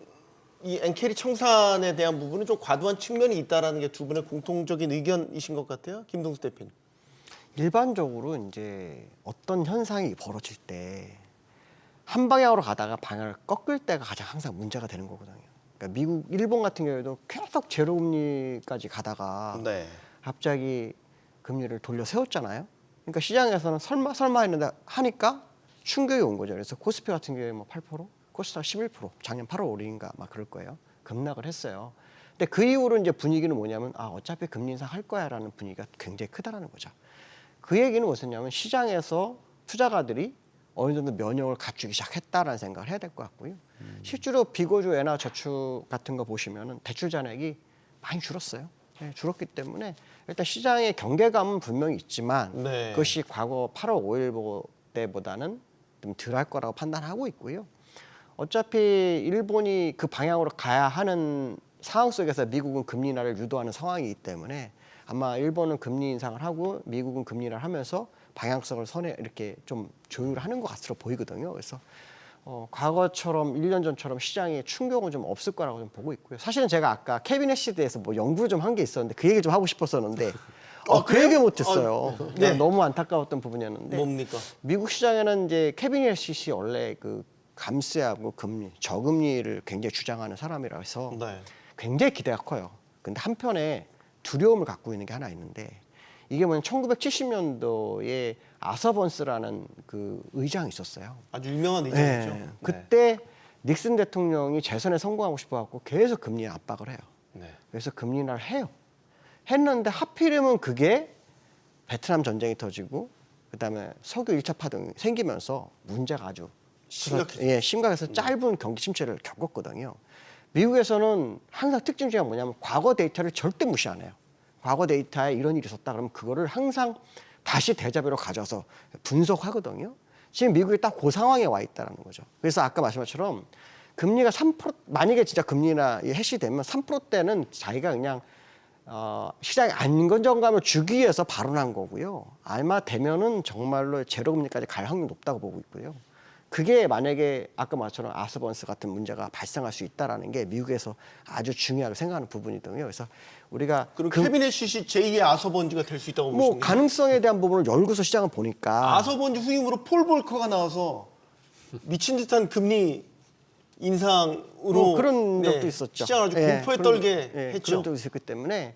이 엔캐리 청산에 대한 부분은 좀 과도한 측면이 있다라는 게 두 분의 공통적인 의견이신 것 같아요. 김동수 대표님. 일반적으로 이제 어떤 현상이 벌어질 때 한 방향으로 가다가 방향을 꺾을 때가 가장 항상 문제가 되는 거거든요. 그러니까 미국, 일본 같은 경우에도 계속 제로금리까지 가다가 네. 갑자기 금리를 돌려 세웠잖아요. 그러니까 시장에서는 설마 했는데 하니까 충격이 온 거죠. 그래서 코스피 같은 경우에 뭐 8%, 코스닥 11%, 작년 8월 5일인가 막 그럴 거예요. 급락을 했어요. 근데 그 이후로 이제 분위기는 뭐냐면 어차피 금리 인상할 거야라는 분위기가 굉장히 크다라는 거죠. 그 얘기는 무엇이냐면 시장에서 투자가들이 어느 정도 면역을 갖추기 시작했다라는 생각을 해야 될 것 같고요. 실제로 비거주 엔화 저축 같은 거 보시면은 대출 잔액이 많이 줄었어요. 네, 줄었기 때문에 일단 시장의 경계감은 분명히 있지만 네. 그것이 과거 8월 5일 때보다는 좀 덜할 거라고 판단하고 있고요. 어차피 일본이 그 방향으로 가야 하는 상황 속에서 미국은 금리 인하를 유도하는 상황이기 때문에 아마 일본은 금리 인상을 하고 미국은 금리 인하를 하면서 방향성을 선에 이렇게 좀 조율하는 것 같으로 보이거든요. 그래서 과거처럼 1년 전처럼 시장에 충격은 좀 없을 거라고 좀 보고 있고요. 사실은 제가 아까 캐비넷 시대에서 뭐 연구를 좀 한 게 있었는데 그 얘기 좀 하고 싶었었는데 그 그래요? 얘기 못했어요. 네. 너무 안타까웠던 부분이었는데 뭡니까? 미국 시장에는 이제 캐비넷 시시 원래 그 감세하고 금리, 저금리를 굉장히 주장하는 사람이라 해서 네. 굉장히 기대가 커요. 근데 한편에 두려움을 갖고 있는 게 하나 있는데 이게 뭐냐면 1970년도에 아서번스라는 그 의장이 있었어요. 아주 유명한 의장이죠. 네. 그때 닉슨 대통령이 재선에 성공하고 싶어갖고 계속 금리 압박을 해요. 네. 그래서 금리 인하를 해요. 했는데 하필이면 그게 베트남 전쟁이 터지고 그다음에 석유 1차 파동이 생기면서 문제가 아주 심각해서 짧은 경기 침체를 겪었거든요. 미국에서는 항상 특징 중에 뭐냐면 과거 데이터를 절대 무시 안 해요. 과거 데이터에 이런 일이 있었다 그러면 그거를 항상 다시 대자배로 가져와서 분석하거든요. 지금 미국이 딱 그 상황에 와 있다는 거죠. 그래서 아까 말씀한 것처럼 금리가 3% 만약에 진짜 금리나 해시되면 3%대는 자기가 그냥 시장의 안정감을 주기 위해서 발언한 거고요. 아마 되면은 정말로 제로금리까지 갈 확률이 높다고 보고 있고요. 그게 만약에 아까 말처럼 아서번스 같은 문제가 발생할 수 있다라는 게 미국에서 아주 중요하게 생각하는 부분이거든요. 그래서 우리가 그럼 캐비넷 시시 제2의 아서번지가 될 수 있다고 뭐 보시는 거예요? 가능성에 대한 부분을 열고서 시장을 보니까 아서번지 후임으로 폴 볼커가 나와서 미친 듯한 금리 인상으로 뭐 그런 적도 있었죠. 시장을 아주 예, 공포에 그런- 떨게 예, 했죠. 그런 적이 있었기 때문에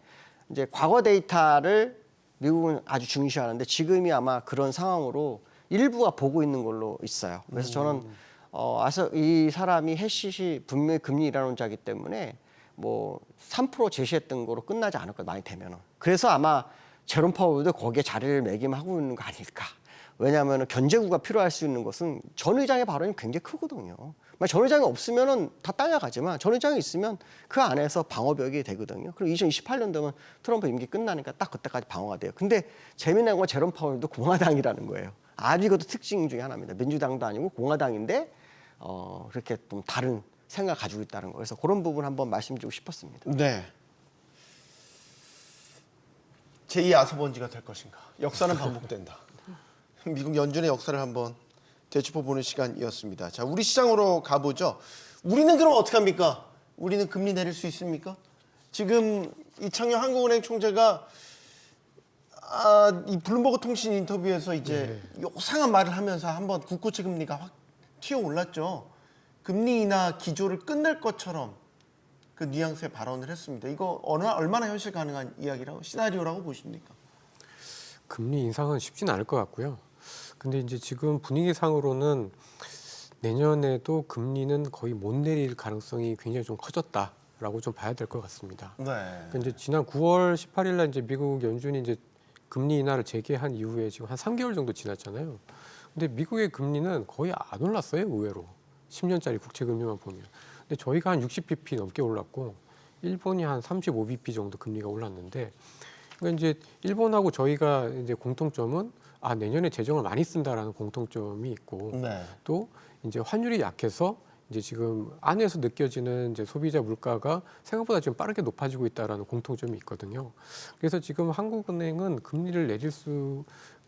이제 과거 데이터를 미국은 아주 중시하는데 지금이 아마 그런 상황으로 일부가 보고 있는 걸로 있어요. 그래서 저는 이 사람이 해시시 분명히 금리 인하론 자기 때문에 뭐 3% 제시했던 거로 끝나지 않을 것 많이 되면은. 그래서 아마 제롬 파월도 거기에 자리를 매김하고 있는 거 아닐까. 왜냐하면 견제구가 필요할 수 있는 것은 전 의장의 발언이 굉장히 크거든요. 만약 전 의장이 없으면은 다 딸려가지만 전 의장이 있으면 그 안에서 방어벽이 되거든요. 그리고 2028년 되면 트럼프 임기 끝나니까 딱 그때까지 방어가 돼요. 근데 재미난 건 제롬 파월도 공화당이라는 거예요. 아주 이것도 특징 중에 하나입니다. 민주당도 아니고 공화당인데 그렇게 좀 다른 생각 가지고 있다는 거. 그래서 그런 부분 한번 말씀드리고 싶었습니다. 네. 제2의 아서번지가 될 것인가? 역사는 반복된다. 미국 연준의 역사를 한번 되짚어보는 시간이었습니다. 자, 우리 시장으로 가보죠. 우리는 그럼 어떻게 합니까? 우리는 금리 내릴 수 있습니까? 지금 이창용 한국은행 총재가 이 블룸버그 통신 인터뷰에서 이제 요상한 말을 하면서 한번 국고채 금리가 확 튀어 올랐죠. 금리 인하 기조를 끝낼 것처럼 그 뉘앙스의 발언을 했습니다. 이거 얼마나 현실 가능한 이야기라고 시나리오라고 보십니까? 금리 인상은 쉽지는 않을 것 같고요. 근데 이제 지금 분위기상으로는 내년에도 금리는 거의 못 내릴 가능성이 굉장히 좀 커졌다라고 좀 봐야 될 것 같습니다. 네. 그러니까 이제 지난 9월 18일 날 이제 미국 연준이 이제 금리 인하를 재개한 이후에 지금 한 3개월 정도 지났잖아요. 근데 미국의 금리는 거의 안 올랐어요, 의외로. 10년짜리 국채 금리만 보면. 근데 저희가 한 60bp 넘게 올랐고 일본이 한 35bp 정도 금리가 올랐는데 그러니까 이제 일본하고 저희가 이제 공통점은 내년에 재정을 많이 쓴다라는 공통점이 있고 네. 또 이제 환율이 약해서 이제 지금 안에서 느껴지는 이제 소비자 물가가 생각보다 지금 빠르게 높아지고 있다라는 공통점이 있거든요. 그래서 지금 한국은행은 금리를 내릴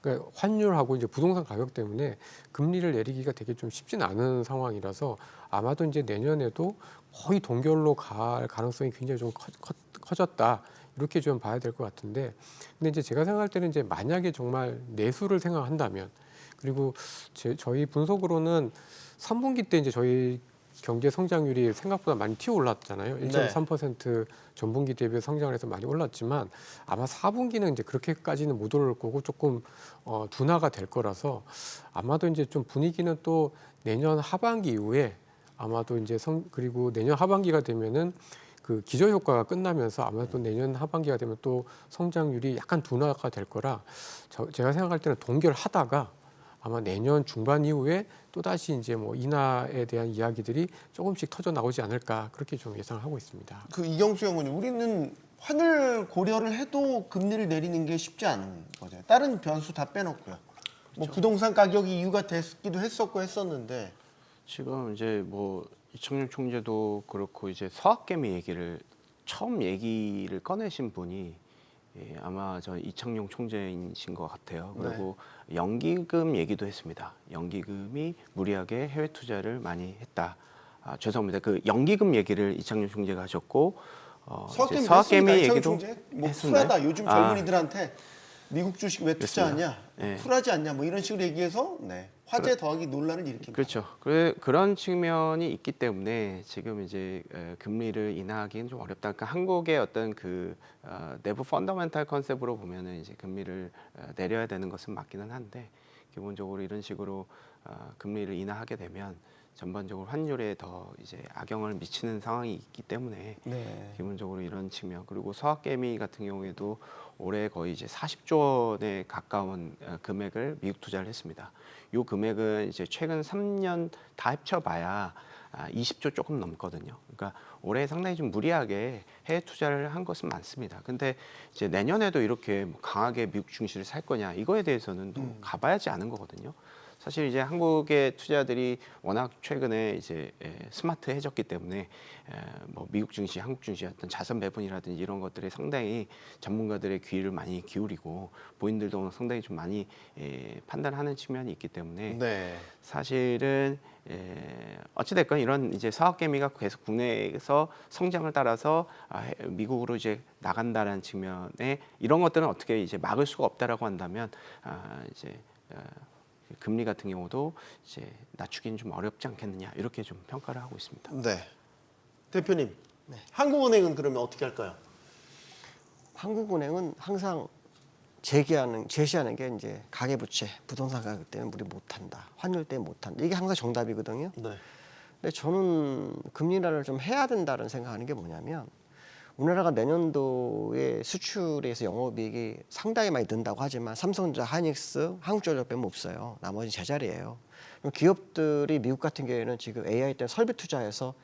그러니까 환율하고 이제 부동산 가격 때문에 금리를 내리기가 되게 좀 쉽지는 않은 상황이라서 아마도 이제 내년에도 거의 동결로 갈 가능성이 굉장히 좀 커졌다. 이렇게 좀 봐야 될 것 같은데, 근데 이제 제가 생각할 때는 이제 만약에 정말 내수를 생각한다면, 그리고 저희 분석으로는 3분기 때 이제 저희 경제 성장률이 생각보다 많이 튀어 올랐잖아요. 1.3% 전분기 대비 성장을 해서 많이 올랐지만 아마 4분기는 이제 그렇게까지는 못 오를 거고 조금 둔화가 될 거라서 아마도 이제 좀 분위기는 또 내년 하반기 이후에 아마도 이제 그리고 내년 하반기가 되면은 그 기저 효과가 끝나면서 아마도 내년 하반기가 되면 또 성장률이 약간 둔화가 될 거라 제가 생각할 때는 동결하다가 아마 내년 중반 이후에 또 다시 이제 뭐 인하에 대한 이야기들이 조금씩 터져 나오지 않을까 그렇게 좀 예상을 하고 있습니다. 그 이경수 연구님, 우리는 환율 고려를 해도 금리를 내리는 게 쉽지 않은 거죠. 다른 변수 다 빼놓고요. 뭐 부동산 가격이 이유가 됐기도 했었고 했었는데 지금 이제 뭐 이창용 총재도 그렇고 이제 서학개미 처음 얘기를 꺼내신 분이 아마 저 이창용 총재이신 것 같아요. 그리고 연기금 얘기도 했습니다. 연기금이 무리하게 해외 투자를 많이 했다. 죄송합니다. 그 연기금 얘기를 이창용 총재가 하셨고 서학개미 얘기도 총재? 뭐 했었나요? 쿨하다. 요즘 젊은이들한테 미국 주식 왜 투자하냐? 네. 쿨하지 않냐? 뭐 이런 식으로 얘기해서 화제 더하기 논란을 일으킵니다. 그렇죠. 그런 측면이 있기 때문에 지금 이제 금리를 인하하기는 좀 어렵다. 그러니까 한국의 어떤 그 내부 펀더멘탈 컨셉으로 보면은 이제 금리를 내려야 되는 것은 맞기는 한데 기본적으로 이런 식으로 금리를 인하하게 되면 전반적으로 환율에 더 이제 악영을 미치는 상황이 있기 때문에 기본적으로 이런 측면 그리고 서학개미 같은 경우에도 올해 거의 이제 40조 원에 가까운 금액을 미국 투자를 했습니다. 이 금액은 이제 최근 3년 다 합쳐봐야 20조 조금 넘거든요. 그러니까 올해 상당히 좀 무리하게 해외 투자를 한 것은 많습니다. 근데 이제 내년에도 이렇게 강하게 미국 증시를 살 거냐 이거에 대해서는 또 가봐야지 아는 거거든요. 사실 이제 한국의 투자들이 워낙 최근에 이제 스마트해졌기 때문에 뭐 미국 증시, 한국 증시 어떤 자산 배분이라든지 이런 것들에 상당히 전문가들의 귀를 많이 기울이고 본인들도 상당히 좀 많이 판단하는 측면이 있기 때문에 네. 사실은 어찌됐건 이런 이제 사업 개미가 계속 국내에서 성장을 따라서 미국으로 이제 나간다는 측면에 이런 것들은 어떻게 이제 막을 수가 없다라고 한다면 이제 금리 같은 경우도 이제 낮추기는 좀 어렵지 않겠느냐 이렇게 좀 평가를 하고 있습니다. 네. 대표님, 한국은행은 그러면 어떻게 할까요? 한국은행은 항상 제시하는 게 이제 가계부채, 부동산 가격 때문에 우리 못한다, 환율 때문에 못한다. 이게 항상 정답이거든요. 네. 근데 저는 금리 인하를 좀 해야 된다는 생각하는 게 뭐냐면 우리나라가 내년도에 수출에서 영업이익이 상당히 많이 는다고 하지만 삼성전자, 하이닉스, 한국전력 빼면 없어요. 나머지 제자리예요. 기업들이 미국 같은 경우에는 지금 AI 때문에 설비 투자해서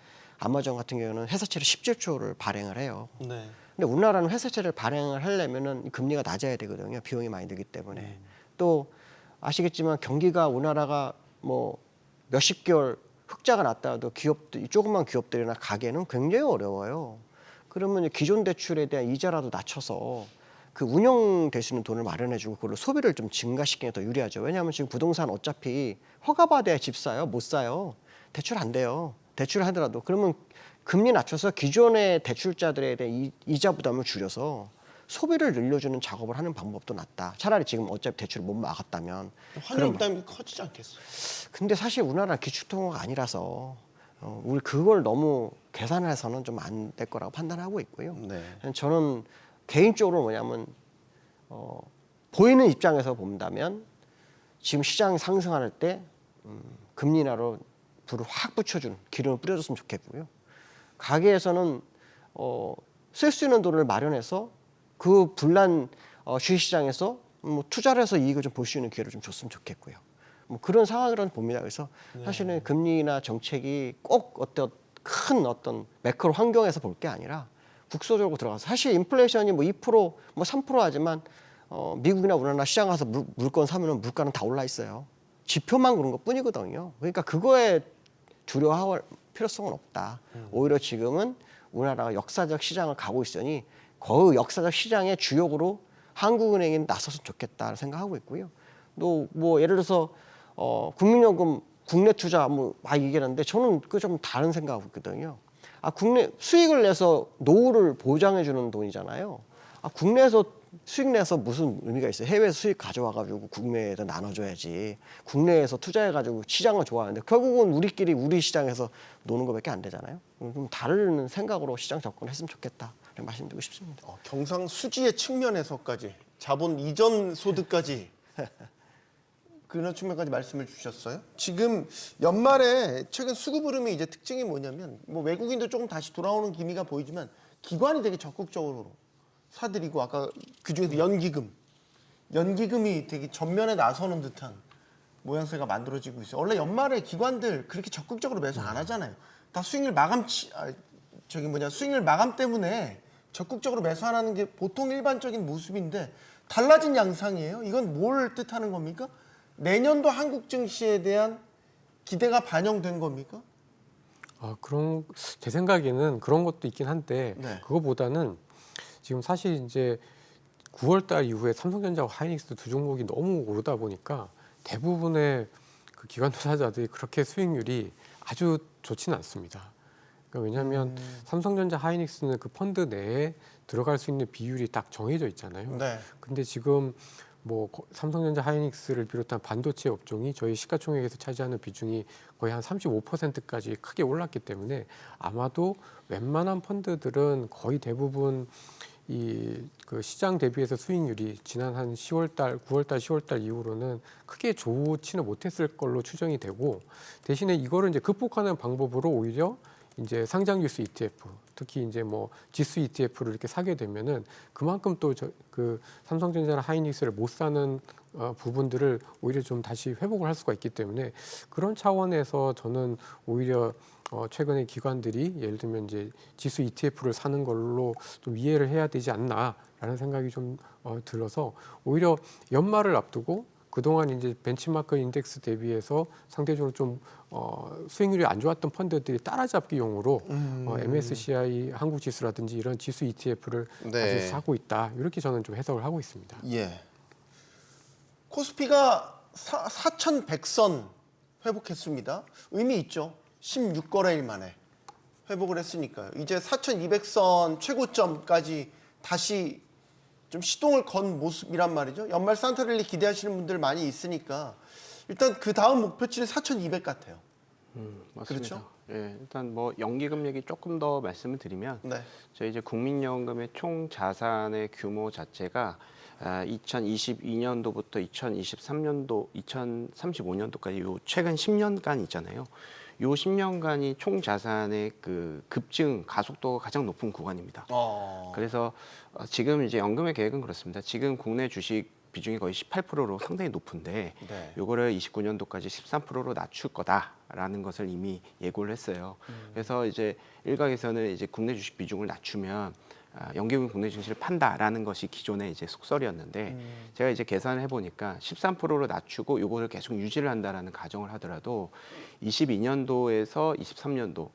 아마존 같은 경우는 회사채를 17조를 발행을 해요. 네. 근데 우리나라는 회사채를 발행을 하려면은 금리가 낮아야 되거든요. 비용이 많이 들기 때문에. 또 아시겠지만 경기가 우리나라가 뭐 몇십 개월 흑자가 났다도 기업들, 조그만 기업들이나 가게는 굉장히 어려워요. 그러면 기존 대출에 대한 이자라도 낮춰서 그 운영될 수 있는 돈을 마련해주고 그걸로 소비를 좀 증가시키는 게 더 유리하죠. 왜냐하면 지금 부동산 어차피 허가받아야 집 사요, 못 사요. 대출 안 돼요. 대출을 하더라도 그러면 금리 낮춰서 기존의 대출자들에 대한 이자 부담을 줄여서 소비를 늘려주는 작업을 하는 방법도 낫다. 차라리 지금 어차피 대출을 못 막았다면. 환율 부담이 커지지 않겠어요? 근데 사실 우리나라 기축통화가 아니라서 우리 그걸 너무 계산해서는 좀 안 될 거라고 판단하고 있고요. 네. 저는 개인적으로 뭐냐면 보이는 입장에서 본다면 지금 시장이 상승할 때 금리 인하로 불을 확 붙여준 기름을 뿌려줬으면 좋겠고요. 가게에서는 쓸 수 있는 돈을 마련해서 그 불난 주식시장에서 뭐 투자를 해서 이익을 좀 볼 수 있는 기회를 좀 줬으면 좋겠고요. 뭐 그런 상황이라는 봅니다. 그래서 사실은 금리나 정책이 꼭 큰 어떤 매크로 환경에서 볼 게 아니라 국소적으로 들어가서 사실 인플레이션이 뭐 2% 뭐 3% 하지만 미국이나 우리나라 시장 가서 물건 사면은 물가는 다 올라 있어요. 지표만 그런 것 뿐이거든요. 그러니까 그거에 두려워할 필요성은 없다. 오히려 지금은 우리나라가 역사적 시장을 가고 있으니 그 역사적 시장의 주역으로 한국은행이 나섰으면 좋겠다 생각하고 있고요. 또 뭐 예를 들어서 국민연금 국내 투자 뭐 막 얘기하는데 저는 그 좀 다른 생각하고 있거든요. 국내 수익을 내서 노후를 보장해 주는 돈이잖아요. 국내에서 수익 내서 무슨 의미가 있어요? 해외에서 수익 가져와가지고 국내에서 나눠줘야지. 국내에서 투자해가지고 시장을 좋아하는데 결국은 우리끼리 우리 시장에서 노는 것밖에 안 되잖아요. 좀 다른 생각으로 시장 접근했으면 좋겠다. 말씀드리고 싶습니다. 경상수지의 측면에서까지 자본 이전 소득까지 그런 측면까지 말씀을 주셨어요. 지금 연말에 최근 수급 흐름의 이제 특징이 뭐냐면 뭐 외국인도 조금 다시 돌아오는 기미가 보이지만 기관이 되게 적극적으로 사들이고 아까 그중에서 연기금이 되게 전면에 나서는 듯한 모양새가 만들어지고 있어요. 원래 연말에 기관들 그렇게 적극적으로 매수 안 하잖아요. 다 수익률 마감 때문에 적극적으로 매수 안 하는 게 보통 일반적인 모습인데 달라진 양상이에요. 이건 뭘 뜻하는 겁니까? 내년도 한국 증시에 대한 기대가 반영된 겁니까? 그런 제 생각에는 그런 것도 있긴 한데 네. 그거보다는 지금 사실 이제 9월달 이후에 삼성전자와 하이닉스 두 종목이 너무 오르다 보니까 대부분의 그 기관 투자자들이 그렇게 수익률이 아주 좋지는 않습니다. 그러니까 왜냐하면 삼성전자, 하이닉스는 그 펀드 내에 들어갈 수 있는 비율이 딱 정해져 있잖아요. 네. 근데 지금 뭐 삼성전자, 하이닉스를 비롯한 반도체 업종이 저희 시가총액에서 차지하는 비중이 거의 한 35%까지 크게 올랐기 때문에 아마도 웬만한 펀드들은 거의 대부분 그 시장 대비해서 수익률이 지난 한 10월달, 9월달, 10월달 이후로는 크게 좋지는 못했을 걸로 추정이 되고 대신에 이거를 이제 극복하는 방법으로 오히려 이제 상장 지수 ETF, 특히 이제 뭐 지수 ETF를 이렇게 사게 되면은 그만큼 또 그 삼성전자나 하이닉스를 못 사는 부분들을 오히려 좀 다시 회복을 할 수가 있기 때문에 그런 차원에서 저는 오히려 최근에 기관들이 예를 들면 이제 지수 ETF를 사는 걸로 좀 이해를 해야 되지 않나라는 생각이 좀 들어서 오히려 연말을 앞두고 그동안 이제 벤치마크 인덱스 대비해서 상대적으로 좀 수익률이 안 좋았던 펀드들이 따라잡기용으로 MSCI 한국 지수라든지 이런 지수 ETF를 네. 아주 사고 있다. 이렇게 저는 좀 해석을 하고 있습니다. 예. 코스피가 4,100선 회복했습니다. 의미 있죠. 16거래일 만에 회복을 했으니까요. 이제 4,200선 최고점까지 다시 좀 시동을 건 모습이란 말이죠. 연말 산타랠리 기대하시는 분들 많이 있으니까 일단 그 다음 목표치는 4,200 같아요. 맞습니다. 그렇죠? 예, 일단 뭐 연기금 얘기 조금 더 말씀을 드리면 네. 저희 이제 국민연금의 총 자산의 규모 자체가 2022년도부터 2023년도, 2035년도까지 요 최근 10년간 있잖아요. 요 10년간이 총 자산의 그 급증 가속도가 가장 높은 구간입니다. 그래서 지금 이제 연금의 계획은 그렇습니다. 지금 국내 주식 비중이 거의 18%로 상당히 높은데 네. 요거를 29년도까지 13%로 낮출 거다라는 것을 이미 예고를 했어요. 그래서 이제 일각에서는 이제 국내 주식 비중을 낮추면 연기금 국내 증시를 판다라는 것이 기존의 이제 속설이었는데 제가 이제 계산을 해보니까 13%로 낮추고 요거를 계속 유지를 한다라는 가정을 하더라도 22년도에서 23년도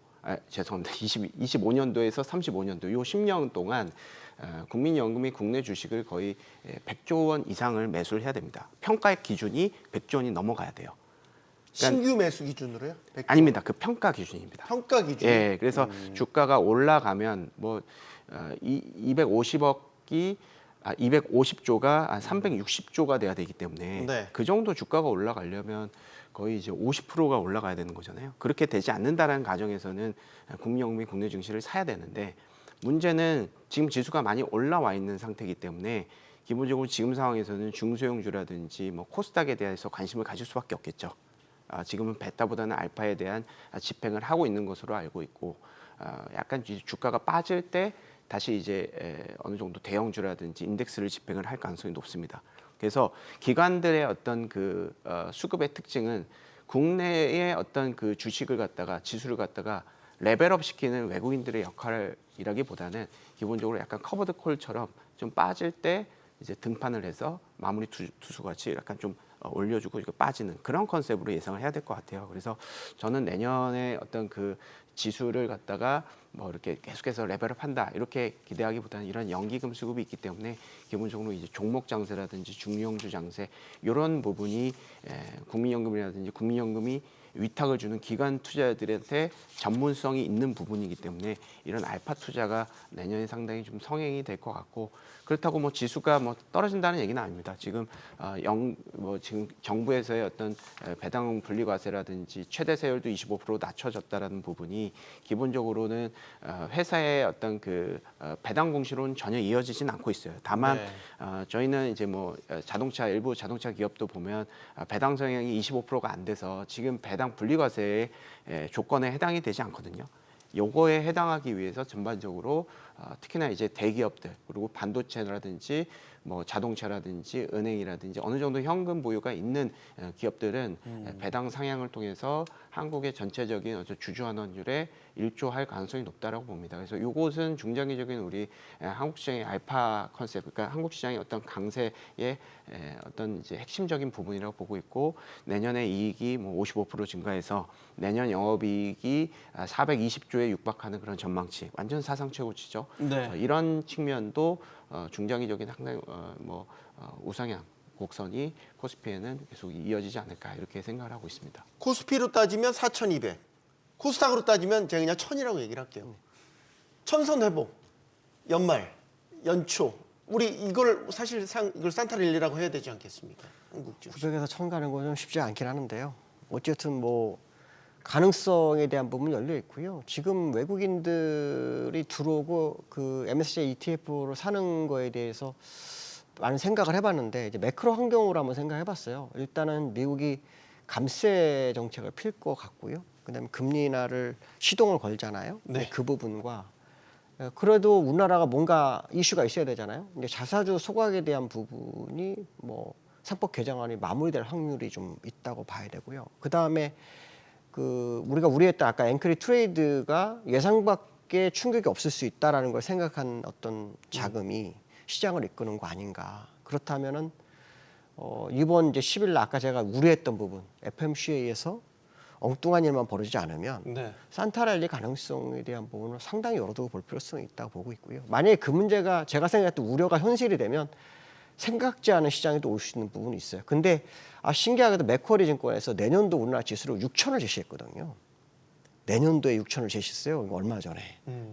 죄송합니다. 25년도에서 35년도 요 10년 동안 국민연금이 국내 주식을 거의 100조 원 이상을 매수를 해야 됩니다. 평가의 기준이 100조 원이 넘어가야 돼요. 신규 매수 기준으로요? 100조? 아닙니다. 그 평가 기준입니다. 평가 기준. 예, 그래서 주가가 올라가면 뭐 250억이 250조가 360조가 돼야 되기 때문에 네. 그 정도 주가가 올라가려면 거의 이제 50%가 올라가야 되는 거잖아요. 그렇게 되지 않는다라는 가정에서는 국민연금이 국내 증시를 사야 되는데 문제는 지금 지수가 많이 올라와 있는 상태이기 때문에 기본적으로 지금 상황에서는 중소형주라든지 뭐 코스닥에 대해서 관심을 가질 수밖에 없겠죠. 지금은 베타보다는 알파에 대한 집행을 하고 있는 것으로 알고 있고 약간 주가가 빠질 때 다시 이제 어느 정도 대형주라든지 인덱스를 집행을 할 가능성이 높습니다. 그래서 기관들의 어떤 그 수급의 특징은 국내의 어떤 그 주식을 갖다가 지수를 갖다가 레벨업 시키는 외국인들의 역할이라기보다는 기본적으로 약간 커버드 콜처럼 좀 빠질 때 이제 등판을 해서 마무리 투수같이 약간 좀 올려주고 이거 빠지는 그런 컨셉으로 예상을 해야 될 것 같아요. 그래서 저는 내년에 어떤 그 지수를 갖다가 뭐 이렇게 계속해서 레벨업 한다 이렇게 기대하기보다는 이런 연기금 수급이 있기 때문에 기본적으로 이제 종목 장세라든지 중요주 장세 이런 부분이 국민연금이라든지 국민연금이 위탁을 주는 기관 투자자들한테 전문성이 있는 부분이기 때문에 이런 알파 투자가 내년에 상당히 좀 성행이 될 것 같고 그렇다고 뭐 지수가 뭐 떨어진다는 얘기는 아닙니다. 지금 지금 정부에서의 어떤 배당 분리과세라든지 최대 세율도 25% 낮춰졌다라는 부분이 기본적으로는 회사의 어떤 그 배당 공시로는 전혀 이어지진 않고 있어요. 다만 네. 저희는 이제 뭐 일부 자동차 기업도 보면 배당 성향이 25%가 안 돼서 지금 배당 분리과세의 조건에 해당이 되지 않거든요. 요거에 해당하기 위해서 전반적으로 특히나 이제 대기업들 그리고 반도체라든지 뭐 자동차라든지 은행이라든지 어느 정도 현금 보유가 있는 기업들은 배당 상향을 통해서 한국의 전체적인 어떤 주주환원율에 일조할 가능성이 높다라고 봅니다. 그래서 이것은 중장기적인 우리 한국 시장의 알파 컨셉, 그러니까 한국 시장의 어떤 강세의 어떤 이제 핵심적인 부분이라고 보고 있고 내년에 이익이 뭐 55% 증가해서 내년 영업이익이 420조에 육박하는 그런 전망치, 완전 사상 최고치죠. 네. 이런 측면도 중장기적인 상당히 우상향 곡선이 코스피에는 계속 이어지지 않을까 이렇게 생각을 하고 있습니다. 코스피로 따지면 4,200. 코스닥으로 따지면 제가 그냥 1,000이라고 얘기를 할게요. 1,000선 회복. 연말, 연초. 우리 이걸 사실상 이걸 산타랠리라고 해야 되지 않겠습니까? 한국 주식. 900에서 1000 가는 건 좀 쉽지 않긴 하는데요. 어쨌든 뭐 가능성에 대한 부분이 열려 있고요. 지금 외국인들이 들어오고 그 MSCI ETF로 사는 거에 대해서 많은 생각을 해봤는데 이제 매크로 환경으로 한번 생각해봤어요. 일단은 미국이 감세 정책을 필 것 같고요. 그다음에 금리 인하를 시동을 걸잖아요. 네. 그 부분과 그래도 우리나라가 뭔가 이슈가 있어야 되잖아요. 이제 자사주 소각에 대한 부분이 뭐 상법 개정안이 마무리될 확률이 좀 있다고 봐야 되고요. 그다음에 우리가 우려했던 아까 앵크리 트레이드가 예상 밖의 충격이 없을 수 있다라는 걸 생각한 어떤 자금이 시장을 이끄는 거 아닌가. 그렇다면은 이번 이제 10일 날 아까 제가 우려했던 부분 FMCA에서 엉뚱한 일만 벌어지지 않으면 네. 산타랠리 가능성에 대한 부분을 상당히 열어두고 볼 필요성이 있다고 보고 있고요. 만약에 그 문제가 제가 생각했던 우려가 현실이 되면 생각지 않은 시장에도 올 수 있는 부분이 있어요. 근데 신기하게도 맥쿼리 증권에서 내년도 우리나라 지수를 6천을 제시했거든요. 내년도에 6천을 제시했어요. 이거 얼마 전에.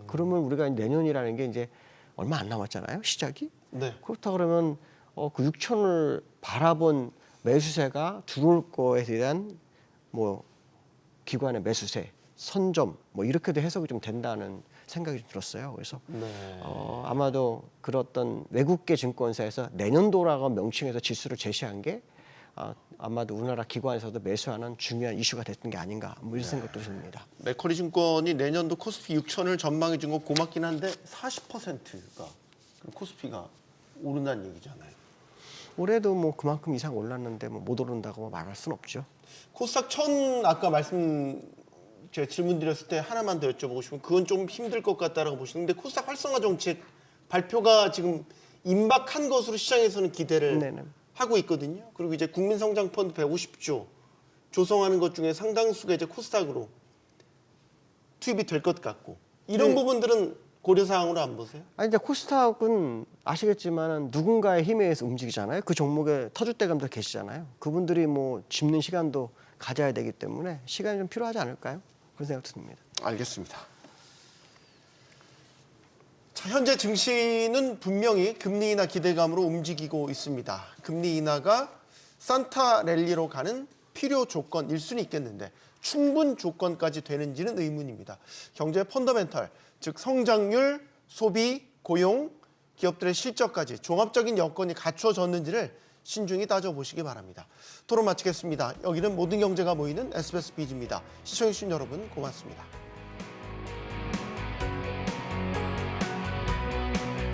그러면 우리가 내년이라는 게 이제 얼마 안 남았잖아요. 시작이. 네. 그렇다 그러면 그 6천을 바라본 매수세가 들어올 거에 대한 뭐 기관의 매수세, 선점 뭐 이렇게도 해석이 좀 된다는 생각이 좀 들었어요. 그래서 아마도 그런 어떤 외국계 증권사에서 내년도라고 명칭해서 지수를 제시한 게 아마도 우리나라 기관에서도 매수하는 중요한 이슈가 됐던 게 아닌가 뭐 이런 생각도 듭니다. 맥쿼리 증권이 내년도 코스피 6천을 전망해 준 건 고맙긴 한데 40%가 코스피가 오른다는 얘기잖아요. 올해도 뭐 그만큼 이상 올랐는데 뭐 못 오른다고 말할 수는 없죠. 코스닥 1000 아까 제가 질문 드렸을 때 하나만 더 여쭤보고 싶으면 그건 좀 힘들 것 같다라고 보시는데 코스닥 활성화 정책 발표가 지금 임박한 것으로 시장에서는 기대를 네네. 하고 있거든요. 그리고 이제 국민성장펀드 150조 조성하는 것 중에 상당수가 이제 코스닥으로 투입이 될 것 같고 이런 네. 부분들은 고려 사항으로 안 보세요? 아니 이제 코스닥은 아시겠지만 누군가의 힘에 의해서 움직이잖아요. 그 종목에 터줏대감들 계시잖아요. 그분들이 뭐 짚는 시간도 가져야 되기 때문에 시간이 좀 필요하지 않을까요? 그런 생각 듭니다. 알겠습니다. 자, 현재 증시는 분명히 금리 인하 기대감으로 움직이고 있습니다. 금리 인하가 산타 랠리로 가는 필요 조건일 수는 있겠는데 충분 조건까지 되는지는 의문입니다. 경제의 펀더멘털, 즉 성장률, 소비, 고용, 기업들의 실적까지 종합적인 여건이 갖춰졌는지를 신중히 따져보시기 바랍니다. 토론 마치겠습니다. 여기는 모든 경제가 모이는 SBS 비즈입니다. 시청해주신 여러분 고맙습니다.